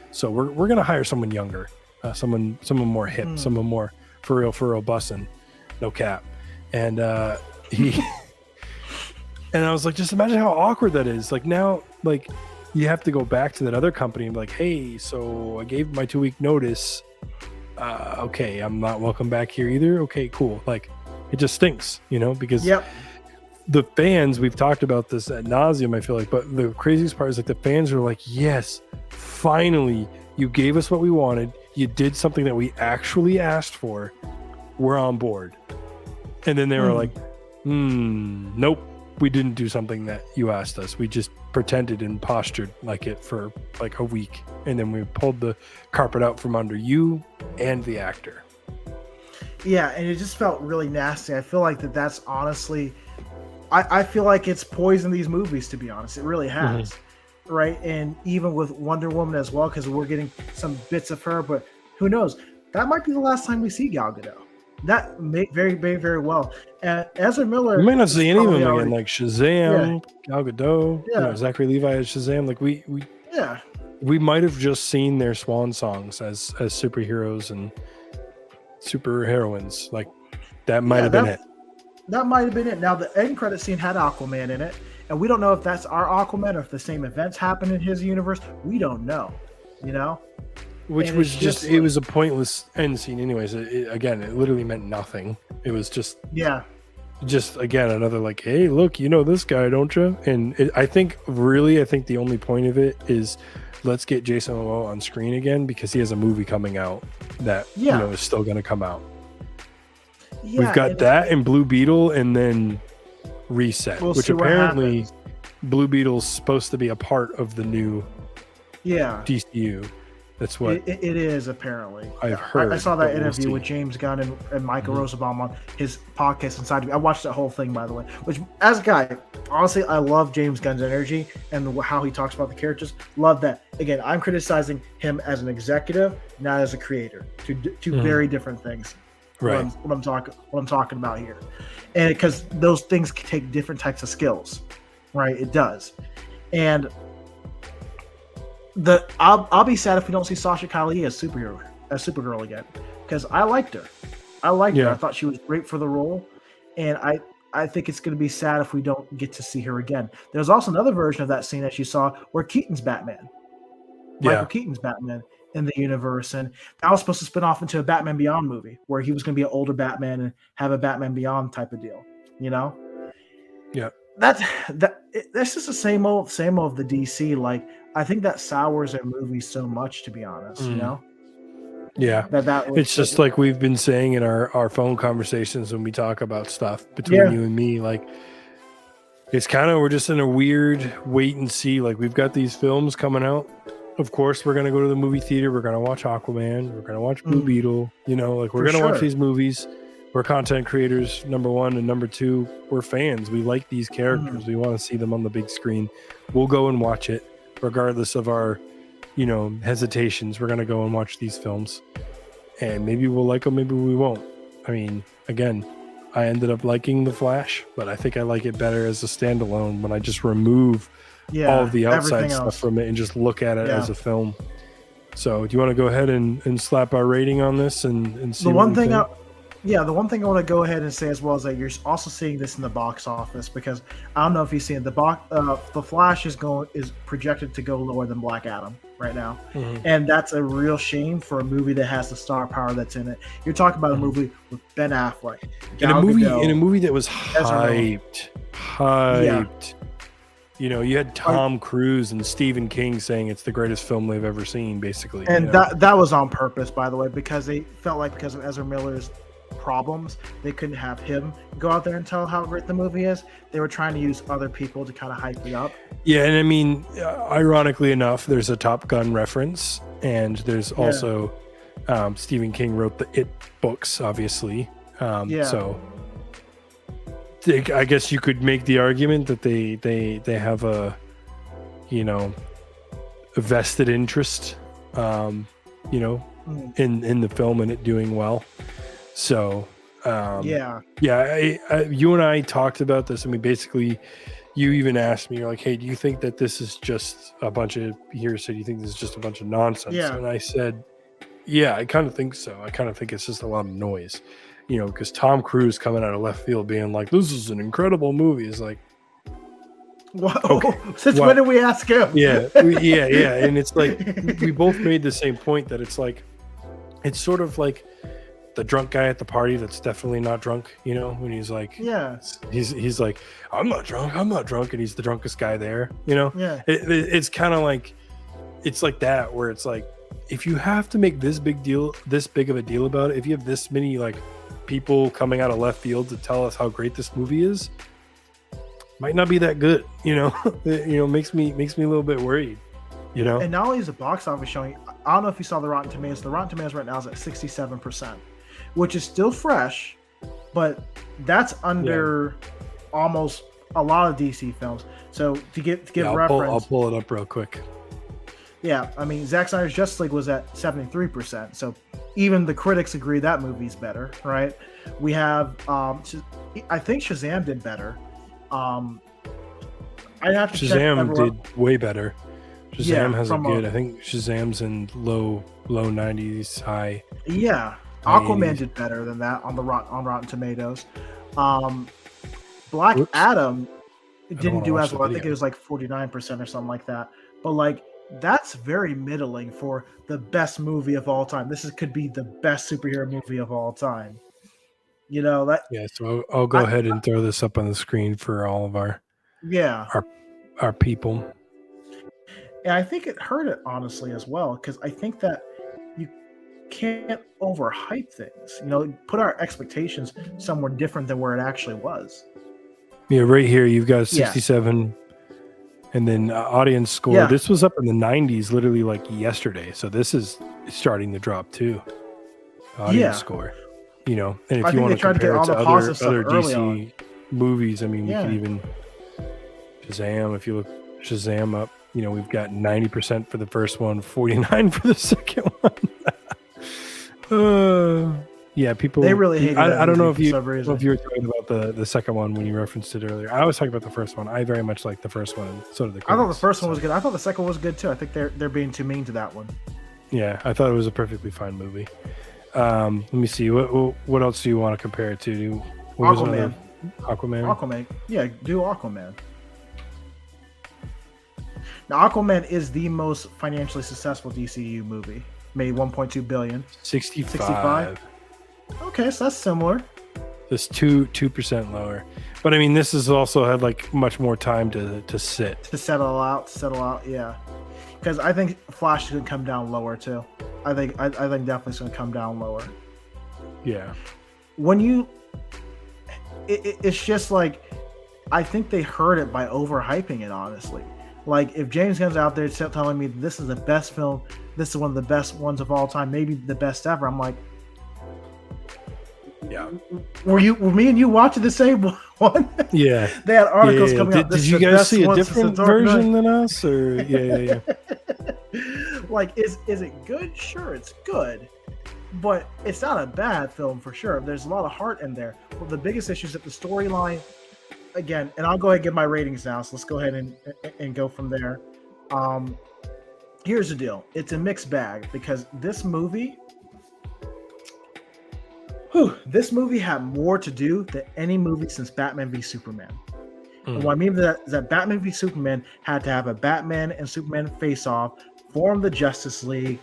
So we're going to hire someone younger, someone more hip, someone more for real bussin', no cap. And he, and I was like, just imagine how awkward that is. Like now, like you have to go back to that other company and be like, hey, so I gave my 2-week notice. Okay, I'm not welcome back here either. Okay, cool. Like it just stinks, because the fans, we've talked about this ad nauseum, I feel like, but the craziest part is like the fans are like, yes, finally, you gave us what we wanted. You did something that we actually asked for. We're on board. And then they were like, nope, we didn't do something that you asked us. We just pretended and postured like it for like a week. And then we pulled the carpet out from under you and the actor. Yeah, and it just felt really nasty. I feel like that's honestly, I feel like it's poisoned these movies, to be honest. It really has. Right, and even with Wonder Woman as well, because we're getting some bits of her, but who knows? That might be the last time we see Gal Gadot. That may very, very, very well. And Ezra Miller, we might not see any of them again, like Shazam, Gal Gadot, Zachary Levi as Shazam. Like we might have just seen their swan songs as superheroes and super heroines. Like that might have been it. That might have been it. Now the end credit scene had Aquaman in it. And we don't know if that's our Aquaman or if the same events happen in his universe. We don't know, Which was just it was a pointless end scene anyways. It literally meant nothing. It was just again, another like, hey, look, this guy, don't you? And I think the only point of it is let's get Jason Momoa on screen again because he has a movie coming out that is still going to come out. Yeah, we've got that and Blue Beetle and then Reset, which apparently Blue Beetle's supposed to be a part of the new DCU. That's what it is apparently. I've heard. I saw that interview with James Gunn and Michael Rosenbaum on his podcast Inside. I watched that whole thing, by the way. Which, as a guy, honestly, I love James Gunn's energy and how he talks about the characters. Love that. Again, I'm criticizing him as an executive, not as a creator. Two very different things. Right. What I'm talking about here, and because those things take different types of skills, right? It does, and I'll be sad if we don't see Sasha Calle as Supergirl again, because I liked her. her. I thought she was great for the role, and I think it's going to be sad if we don't get to see her again. There's also another version of that scene that you saw where Keaton's Batman, Michael Keaton's Batman in the universe, and that was supposed to spin off into a Batman Beyond movie where he was going to be an older Batman and have a Batman Beyond type of deal, Yeah. That's just the same old of the DC. Like I think that sours their movies so much, to be honest. Yeah, it's just like we've been saying in our phone conversations when we talk about stuff between you and me. Like it's kind of we're just in a weird wait and see. Like we've got these films coming out. Of course, we're gonna go to the movie theater. We're gonna watch Aquaman. We're gonna watch Blue Beetle. Like we're gonna watch these movies. We're content creators, number one, and number two, we're fans. We like these characters. We want to see them on the big screen. We'll go and watch it, regardless of our, hesitations. We're gonna go and watch these films, and maybe we'll like them, maybe we won't. I mean, again, I ended up liking The Flash, but I think I like it better as a standalone when I just remove all of the outside stuff from it and just look at it as a film. So do you want to go ahead and slap our rating on this and see Yeah, the one thing I want to go ahead and say as well is that you're also seeing this in the box office because I don't know if you've seen it. The Flash is projected to go lower than Black Adam right now, and that's a real shame for a movie that has the star power that's in it. You're talking about a movie with Ben Affleck, in Gal Gadot, a movie that was Ezra hyped. Yeah. You know, you had Tom Cruise and Stephen King saying it's the greatest film they've ever seen, basically. and you know? that was on purpose, by the way, because they felt like because of Ezra Miller's problems, they couldn't have him go out there and tell how great the movie is. They were trying to use other people to kind of hype it up. Yeah, and I mean, ironically enough, there's a Top Gun reference, and there's also Stephen King wrote the It books, obviously. So I guess you could make the argument that they have a vested interest, in the film and it doing well. So you and I talked about this. I mean, basically, you even asked me, you're like, hey, do you think that this is just a bunch of hearsay? Do you think this is just a bunch of nonsense? Yeah. And I said, yeah, I kind of think so. I kind of think it's just a lot of noise, because Tom Cruise coming out of left field being like, this is an incredible movie is like, whoa, okay, since when did we ask him? Yeah. And it's like, we both made the same point that it's like, it's sort of like the drunk guy at the party that's definitely not drunk, when he's like, he's like, I'm not drunk, and he's the drunkest guy there, it's kind of like, it's like that, where it's like, if you have to make this big of a deal about it, if you have this many like people coming out of left field to tell us how great this movie is, might not be that good, makes me a little bit worried, And not only is the box office showing, I don't know if you saw the Rotten Tomatoes. The Rotten Tomatoes right now is at 67%, which is still fresh, but that's under almost a lot of DC films. So to give reference, I'll pull it up real quick. Yeah, I mean, Zack Snyder's Justice League was at 73%, so even the critics agree that movie's better, right? We have, I think Shazam did better. I'd have to Shazam did way better. Shazam has a good. I think Shazam's in low 90s, high. Yeah, Aquaman 80s. Did better than that on Rotten Tomatoes. Black Adam didn't do as well. I think it was like 49% or something like that. But like that's very middling for the best movie of all time. This could be the best superhero movie of all time. That. Yeah, so I'll go ahead and throw this up on the screen for all of our people. And I think it hurt it honestly as well, because I think that you can't overhype things. Put our expectations somewhere different than where it actually was. Yeah, right here you've got 67, and then audience score. Yeah. This was up in the 90s, literally like yesterday. So this is starting to drop too. Audience score. And if you want to compare it to other DC movies, I mean, you can even Shazam. If you look Shazam up, we've got 90% for the first one, 49 for the second one. People. They really hate it. I don't know if you were talking about the second one when you referenced it earlier. I was talking about the first one. I very much like the first one. So did the critics. I thought the first one was good. I thought the second one was good too. I think they're being too mean to that one. Yeah, I thought it was a perfectly fine movie. Let me see. What else do you want to compare it to? Aquaman. Aquaman. Yeah, do Aquaman. Now, Aquaman is the most financially successful DCU movie. Made $1.2 billion. 65. Okay, so that's similar. This 2% lower, but I mean, this has also had like much more time to sit to settle out. Yeah, because I think Flash is going to come down lower too. I think definitely it's going to come down lower. Yeah. When it's just like, I think they hurt it by overhyping it. Honestly, like if James Gunn's out there telling me this is the best film, this is one of the best ones of all time, maybe the best ever, I'm like, yeah. Were me and you watching the same one? Yeah. They had articles coming out. Did you guys see a different version than us? Or yeah. Like, is it good? Sure, it's good, but it's not a bad film for sure. There's a lot of heart in there. Well, the biggest issue is that the storyline, again, and I'll go ahead and give my ratings now. So let's go ahead and go from there. Here's the deal. It's a mixed bag because this movie. This movie had more to do than any movie since Batman v Superman. And Mm. what I mean by that is that Batman v Superman had to have a Batman and Superman face-off, form the Justice League,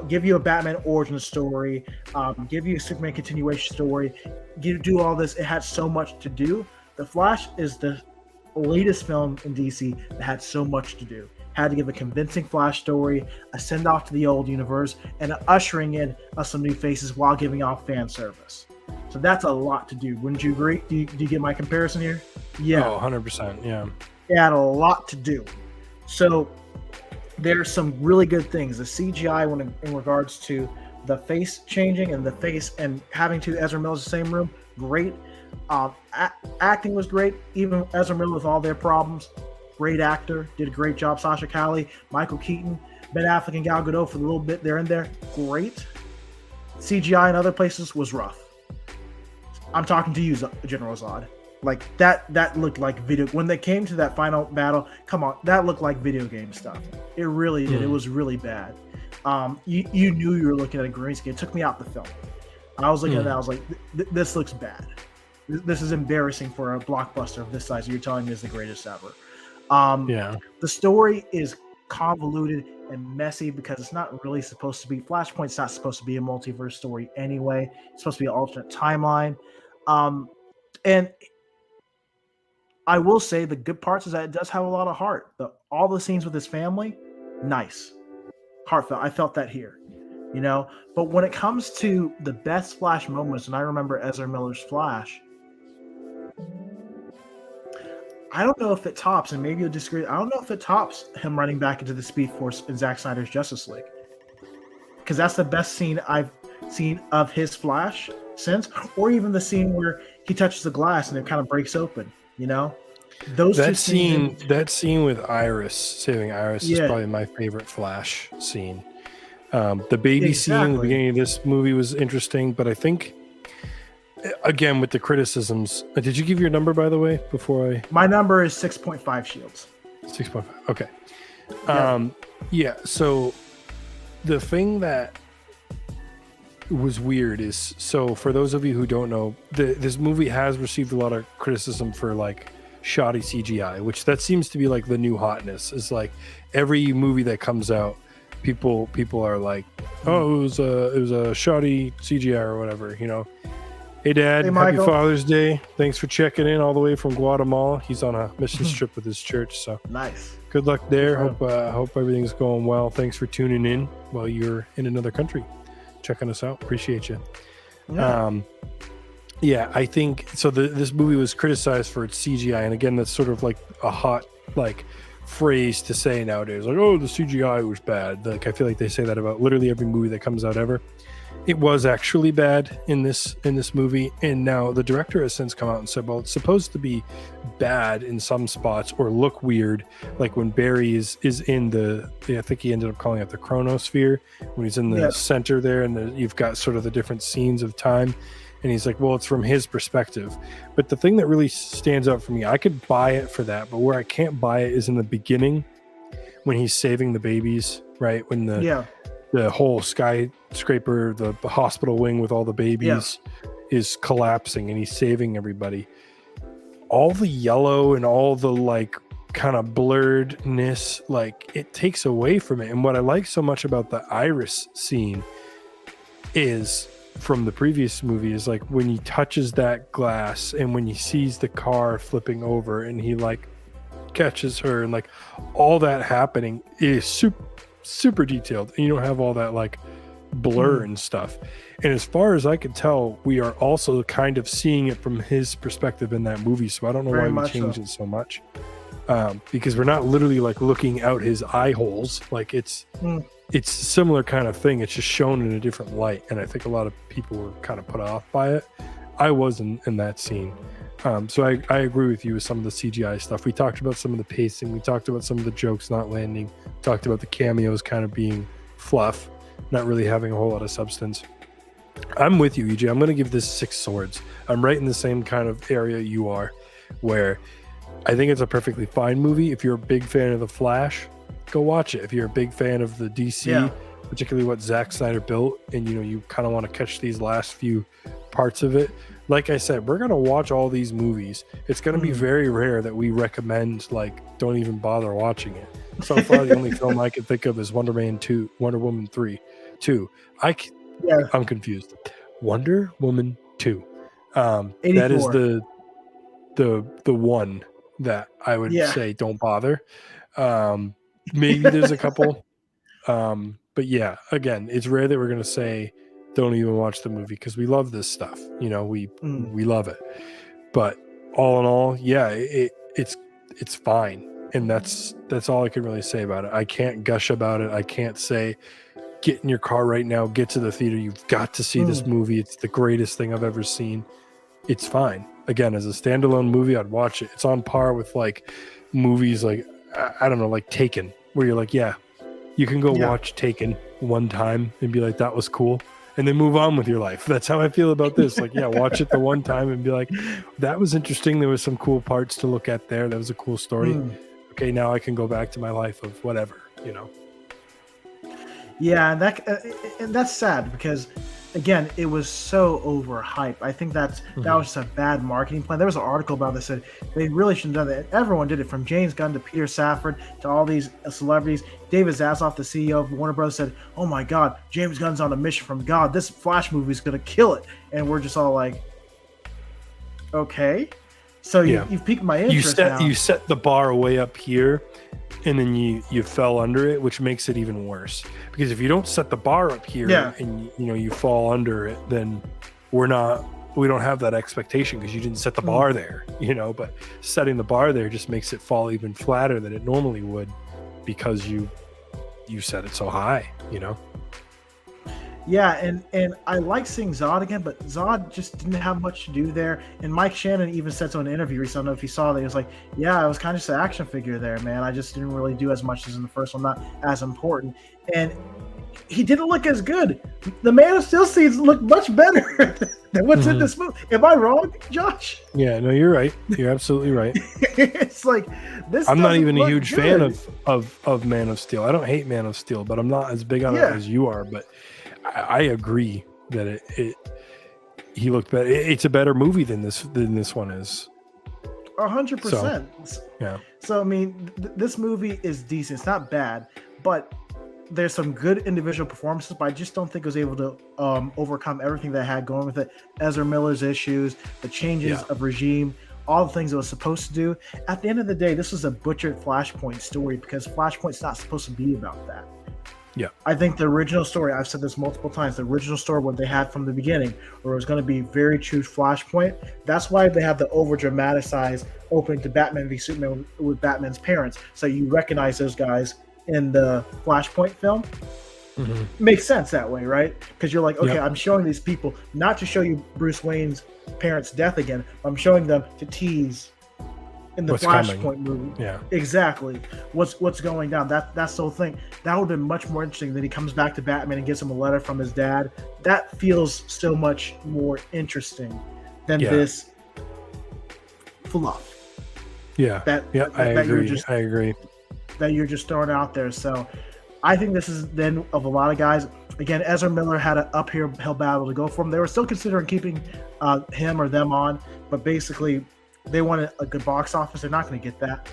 give you a Batman origin story, give you a Superman continuation story, do all this. It had so much to do. The Flash is the latest film in DC that had so much to do. Had to give a convincing Flash story, a send-off to the old universe, and an ushering in of some new faces while giving off fan service. So that's a lot to do. Wouldn't you agree? Do you get my comparison here? Yeah. Oh, 100%. Yeah. It had a lot to do. So there's some really good things. The CGI when in regards to the face changing and the face and having two Ezra Millers in the same room, great. Acting was great. Even Ezra Miller with all their problems, great actor, did a great job. Sasha Calle, Michael Keaton, Ben Affleck, and Gal Gadot for the little bit they're in there, great. CGI in other places was rough. I'm talking to you, General Zod. Like that looked like video. When they came to that final battle, come on, that looked like video game stuff. It really did. It was really bad. You knew you were looking at a green screen. It took me out the film. I was looking at that. I was like, this looks bad. This is embarrassing for a blockbuster of this size. You're telling me it's the greatest ever. The story is convoluted and messy because it's not really supposed to be. Flashpoint's not supposed to be a multiverse story anyway. It's supposed to be an alternate timeline. And I will say the good parts is that it does have a lot of heart. All the scenes with his family, nice, heartfelt. I felt that here, you know. But when it comes to the best Flash moments, and I remember Ezra Miller's Flash, I don't know if it tops, and maybe you'll disagree. I don't know if it tops him running back into the Speed Force in Zack Snyder's Justice League, because that's the best scene I've seen of his Flash since, or even the scene where he touches the glass and it kind of breaks open. You know, that scene with Iris saving Iris is probably my favorite Flash scene. The baby scene in the beginning of this movie was interesting, but I think again with the criticisms. Did you give your number, by the way, before I? My number is 6.5 shields. 6.5. Okay. Yeah. So the thing that was weird is, so for those of you who don't know, this movie has received a lot of criticism for like shoddy CGI, which that seems to be like the new hotness. Is like every movie that comes out, people are like, oh, it was a shoddy CGI or whatever, you know. Hey Dad, happy Father's Day. Thanks for checking in all the way from Guatemala. He's on a mission trip with his church, so nice. Good luck there. Hope everything's going well. Thanks for tuning in while you're in another country. Checking us out. Appreciate you. I think so. This movie was criticized for its CGI, and again, that's sort of like a hot like phrase to say nowadays. Like, oh, the CGI was bad. Like, I feel like they say that about literally every movie that comes out ever. It was actually bad in this movie, and now the director has since come out and said, well, it's supposed to be bad in some spots or look weird, like when Barry is in I think he ended up calling it the chronosphere, when he's in the center there, and you've got sort of the different scenes of time, and he's like, well, it's from his perspective. But the thing that really stands out for me, I could buy it for that, but where I can't buy it is in the beginning when he's saving the babies, right? When the whole skyscraper, the hospital wing with all the babies is collapsing and he's saving everybody. All the yellow and all the like kind of blurredness, like it takes away from it. And what I like so much about the Iris scene is from the previous movie is like when he touches that glass and when he sees the car flipping over and he like catches her and like all that happening is super detailed, and you don't have all that like blur and stuff. And as far as I can tell, we are also kind of seeing it from his perspective in that movie, so I don't know why we changed it so much, because we're not literally like looking out his eye holes. Like it's a similar kind of thing, it's just shown in a different light, and I think a lot of people were kind of put off by it. I wasn't in that scene. So I agree with you with some of the CGI stuff. We talked about some of the pacing. We talked about some of the jokes not landing. Talked about the cameos kind of being fluff, not really having a whole lot of substance. I'm with you, EJ. I'm going to give this 6 swords. I'm right in the same kind of area you are, where I think it's a perfectly fine movie. If you're a big fan of The Flash, go watch it. If you're a big fan of the DC particularly what Zack Snyder built, and you kind of want to catch these last few parts of it. Like I said, we're gonna watch all these movies. It's gonna be very rare that we recommend don't even bother watching it. So far, the only film I can think of is Wonder Woman 2. I'm confused. Wonder Woman 2. That is the one that I would say don't bother. Maybe there's a couple, but yeah, again, it's rare that we're gonna say don't even watch the movie because we love this stuff. We love it. But all in all, yeah, it's fine, and that's all I can really say about it. I can't gush about it. I can't say get in your car right now, get to the theater. You've got to see this movie. It's the greatest thing I've ever seen. It's fine. Again, as a standalone movie, I'd watch it. It's on par with movies I don't know, like Taken, where you're like, yeah, you can go watch Taken one time and be like, that was cool, and then move on with your life. That's how I feel about this. Watch it the one time and be like, that was interesting. There was some cool parts to look at there. That was a cool story. Okay, now I can go back to my life of whatever, Yeah, and that's sad because, again, it was so overhyped. I think that was just a bad marketing plan. There was an article about this that they really shouldn't have done that. Everyone did it, from James Gunn to Peter Safran to all these celebrities. David Zaslav, the CEO of Warner Bros., said, "Oh my God, James Gunn's on a mission from God. This Flash movie is going to kill it." And we're just all like, okay. So you've piqued my interest now. You set the bar way up here, and then you fell under it, which makes it even worse. Because if you don't set the bar up here and you fall under it, then we don't have that expectation because you didn't set the bar there, but setting the bar there just makes it fall even flatter than it normally would because you set it so high, Yeah, and I like seeing Zod again, but Zod just didn't have much to do there. And Mike Shannon even said so in an interview recently, I don't know if you saw that, he was like, yeah, I was kind of just an action figure there, man. I just didn't really do as much as in the first one, not as important. And he didn't look as good. The Man of Steel scenes look much better than what's in this movie. Am I wrong, Josh? Yeah, no, you're right. You're absolutely right. It's like this. I'm not even a huge fan of Man of Steel. I don't hate Man of Steel, but I'm not as big on it as you are. But I agree that he looked better. It's a better movie than this one is. 100%. Yeah. So I mean, this movie is decent. It's not bad, but there's some good individual performances. But I just don't think it was able to overcome everything that it had going with it. Ezra Miller's issues, the changes of regime, all the things it was supposed to do. At the end of the day, this was a butchered Flashpoint story because Flashpoint's not supposed to be about that. Yeah, I think the original story, I've said this multiple times, the original story, what they had from the beginning, where it was going to be very true Flashpoint, that's why they have the over-dramatized opening to Batman v Superman with Batman's parents, so you recognize those guys in the Flashpoint film. Makes sense that way, right? Because you're like, okay, I'm showing these people not to show you Bruce Wayne's parents' death again. I'm showing them to tease in the Flashpoint movie. Yeah, exactly. What's going down? That's the whole thing. That would have been much more interesting than he comes back to Batman and gives him a letter from his dad. That feels so much more interesting than this fluff. Yeah. I agree. That you're just throwing out there. So I think this is then of a lot of guys. Again, Ezra Miller had an uphill battle to go for him. They were still considering keeping him or them on, but basically they wanted a good box office. They're not going to get that.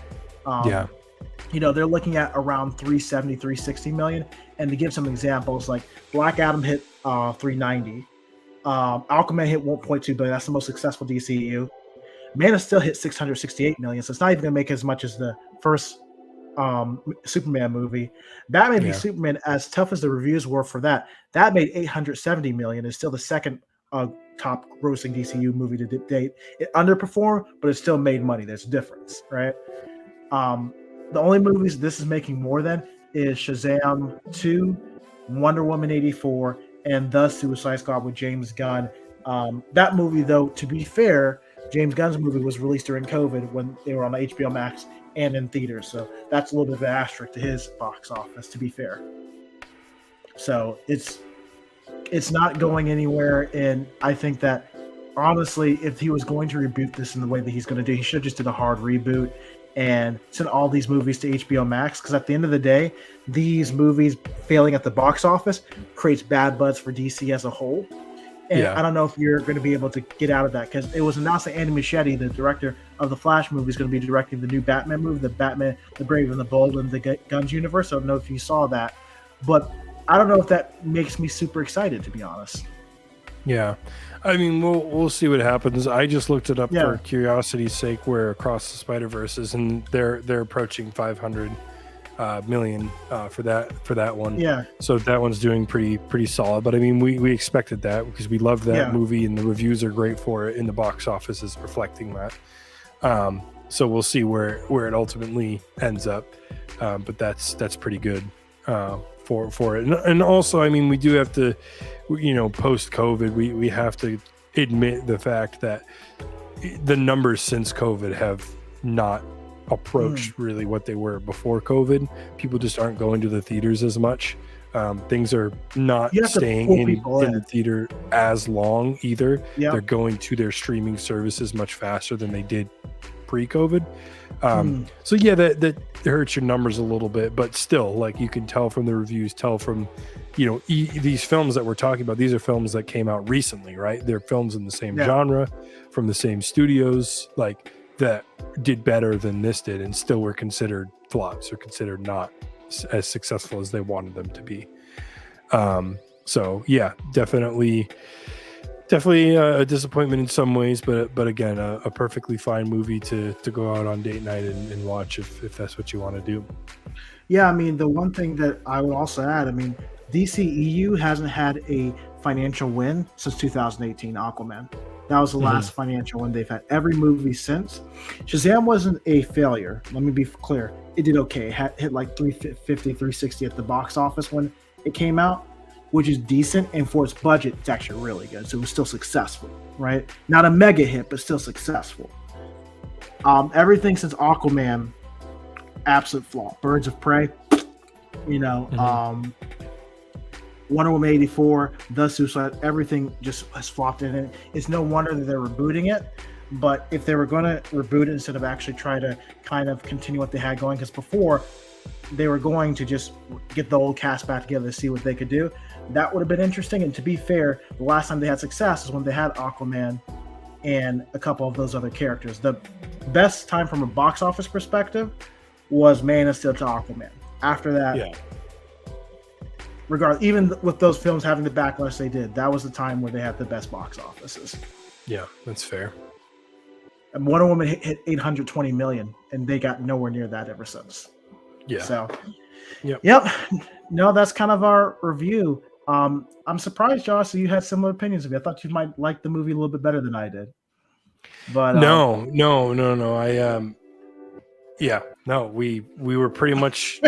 They're looking at around 370, 360 million. And to give some examples, like Black Adam hit 390. Aquaman hit 1.2 billion. That's the most successful DCEU. Man of Steel hit 668 million. So it's not even going to make as much as the first Superman movie. Batman v Superman, as tough as the reviews were for that made 870 million. It's still the second top grossing DCU movie to date. It underperformed, but it still made money. There's a difference, right? The only movies this is making more than is Shazam 2, Wonder Woman 84, and The Suicide Squad with James Gunn. That movie, though, to be fair, James Gunn's movie was released during COVID when they were on HBO Max and in theaters. So that's a little bit of an asterisk to his box office, to be fair. So it's not going anywhere. And I think that, honestly, if he was going to reboot this in the way that he's going to do, he should have just did a hard reboot and send all these movies to HBO Max, because at the end of the day, these movies failing at the box office creates bad buzz for DC as a whole. And Yeah. I don't know if you're going to be able to get out of that, because it was announced that Andy Muschietti, the director of the Flash movie, is going to be directing the new Batman movie, the Batman, the Brave and the Bold, and the Guns universe. I don't know if you saw that, but I don't know if that makes me super excited, to be honest. Yeah, I mean, we'll see what happens. I just looked it up Yeah. for curiosity's sake, where Across the Spider-Verse is, and they're approaching 500 million for that one. Yeah, So that one's doing pretty solid. But I mean, we expected that because we loved that Yeah. movie, and the reviews are great for it, and the box office is reflecting that. So we'll see where it ultimately ends up. But that's pretty good for it. And also, I mean, we do have to, post COVID, we have to admit the fact that the numbers since COVID have not approached really what they were before COVID. People just aren't going to the theaters as much. Things are not You have to staying pull in people in. the theater as long either. yeah. They're going to their streaming services much faster than they did pre-COVID. So yeah, that hurts your numbers a little bit, but still, like, you can tell from the reviews, tell from these films that we're talking about. These are films that came out recently, right? They're films in the same Yeah. genre, from the same studios, like, that did better than this did, and still were considered flops or considered not as successful as they wanted them to be. So yeah, definitely a disappointment in some ways, but again, a perfectly fine movie to go out on date night and watch if that's what you want to do. Yeah, I mean, the one thing that I would also add, I mean, DCEU hasn't had a financial win since 2018, Aquaman. That was the last financial win they've had. Every movie since. Shazam wasn't a failure. Let me be clear. It did okay. It hit like 350, 360 at the box office when it came out, which is decent. And for its budget, it's actually really good. So it was still successful, right? Not a mega hit, but still successful. Everything since Aquaman, absolute flaw. Birds of Prey, Wonder Woman 84, The Suicide, everything just has flopped in it. It's no wonder that they're rebooting it. But if they were going to reboot it instead of actually try to kind of continue what they had going, because before they were going to just get the old cast back together to see what they could do, that would have been interesting. And to be fair, the last time they had success is when they had Aquaman and a couple of those other characters. The best time from a box office perspective was Man of Steel to Aquaman. After that, Yeah. regardless, even with those films having the backlash they did, that was the time where they had the best box offices. Yeah, that's fair. And Wonder Woman hit 820 million, and they got nowhere near that ever since. Yeah. So, Yep. No, that's kind of our review. I'm surprised, Josh, that you had similar opinions of me. I thought you might like the movie a little bit better than I did. But No. We were pretty much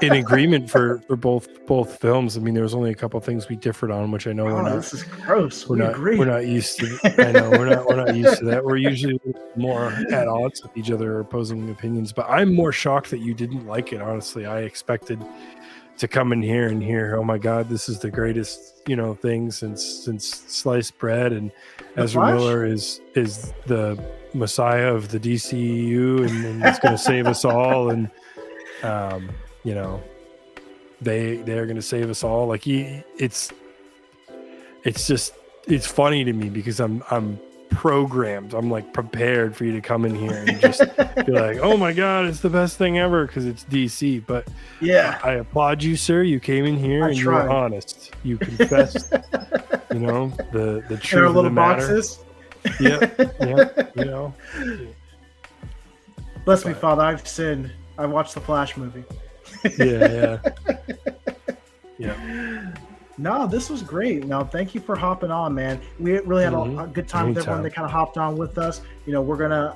in agreement for both films. I mean, there was only a couple things we differed on, which I know this is gross. we're not used to. I know we're not used to that. We're usually more at odds with each other, opposing opinions. But I'm more shocked that you didn't like it. Honestly, I expected to come in here and hear, oh my God, this is the greatest thing since sliced bread, and Ezra Flash? Miller is the Messiah of the DCEU, and it's going to save us all, and they're going to save us all. Like, it's funny to me because I'm programmed. I'm like prepared for you to come in here and just be like, oh my God, it's the best thing ever because it's DC. But Yeah. I applaud you, sir. You came in here and you were tried. honest. You confessed, the In our truth of little the matter. boxes. Yeah. Bless me, Father. I've sinned. I watched the Flash movie. Yeah. No, this was great. No, thank you for hopping on, man. We really had a good time with everyone Anytime. that kind of hopped on with us. We're gonna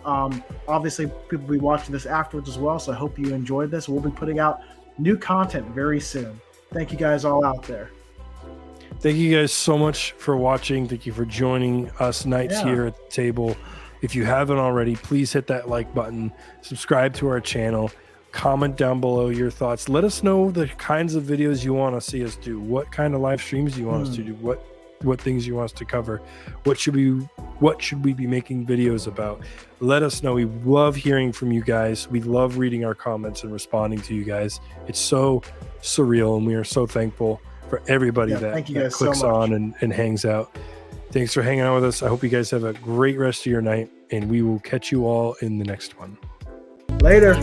obviously people will be watching this afterwards as well. So I hope you enjoyed this. We'll be putting out new content very soon. Thank you guys all out there. Thank you guys so much for watching. Thank you for joining us nights here at the table. If you haven't already, please hit that like button, subscribe to our channel, comment down below your thoughts. Let us know the kinds of videos you want to see us do. What kind of live streams do you want us to do? What what things you want us to cover. What should we be making videos about? Let us know. We love hearing from you guys. We love reading our comments and responding to you guys. It's so surreal, and we are so thankful for everybody thank you that guys so clicks much. on and hangs out. Thanks for hanging out with us. I hope you guys have a great rest of your night, and we will catch you all in the next one. Later.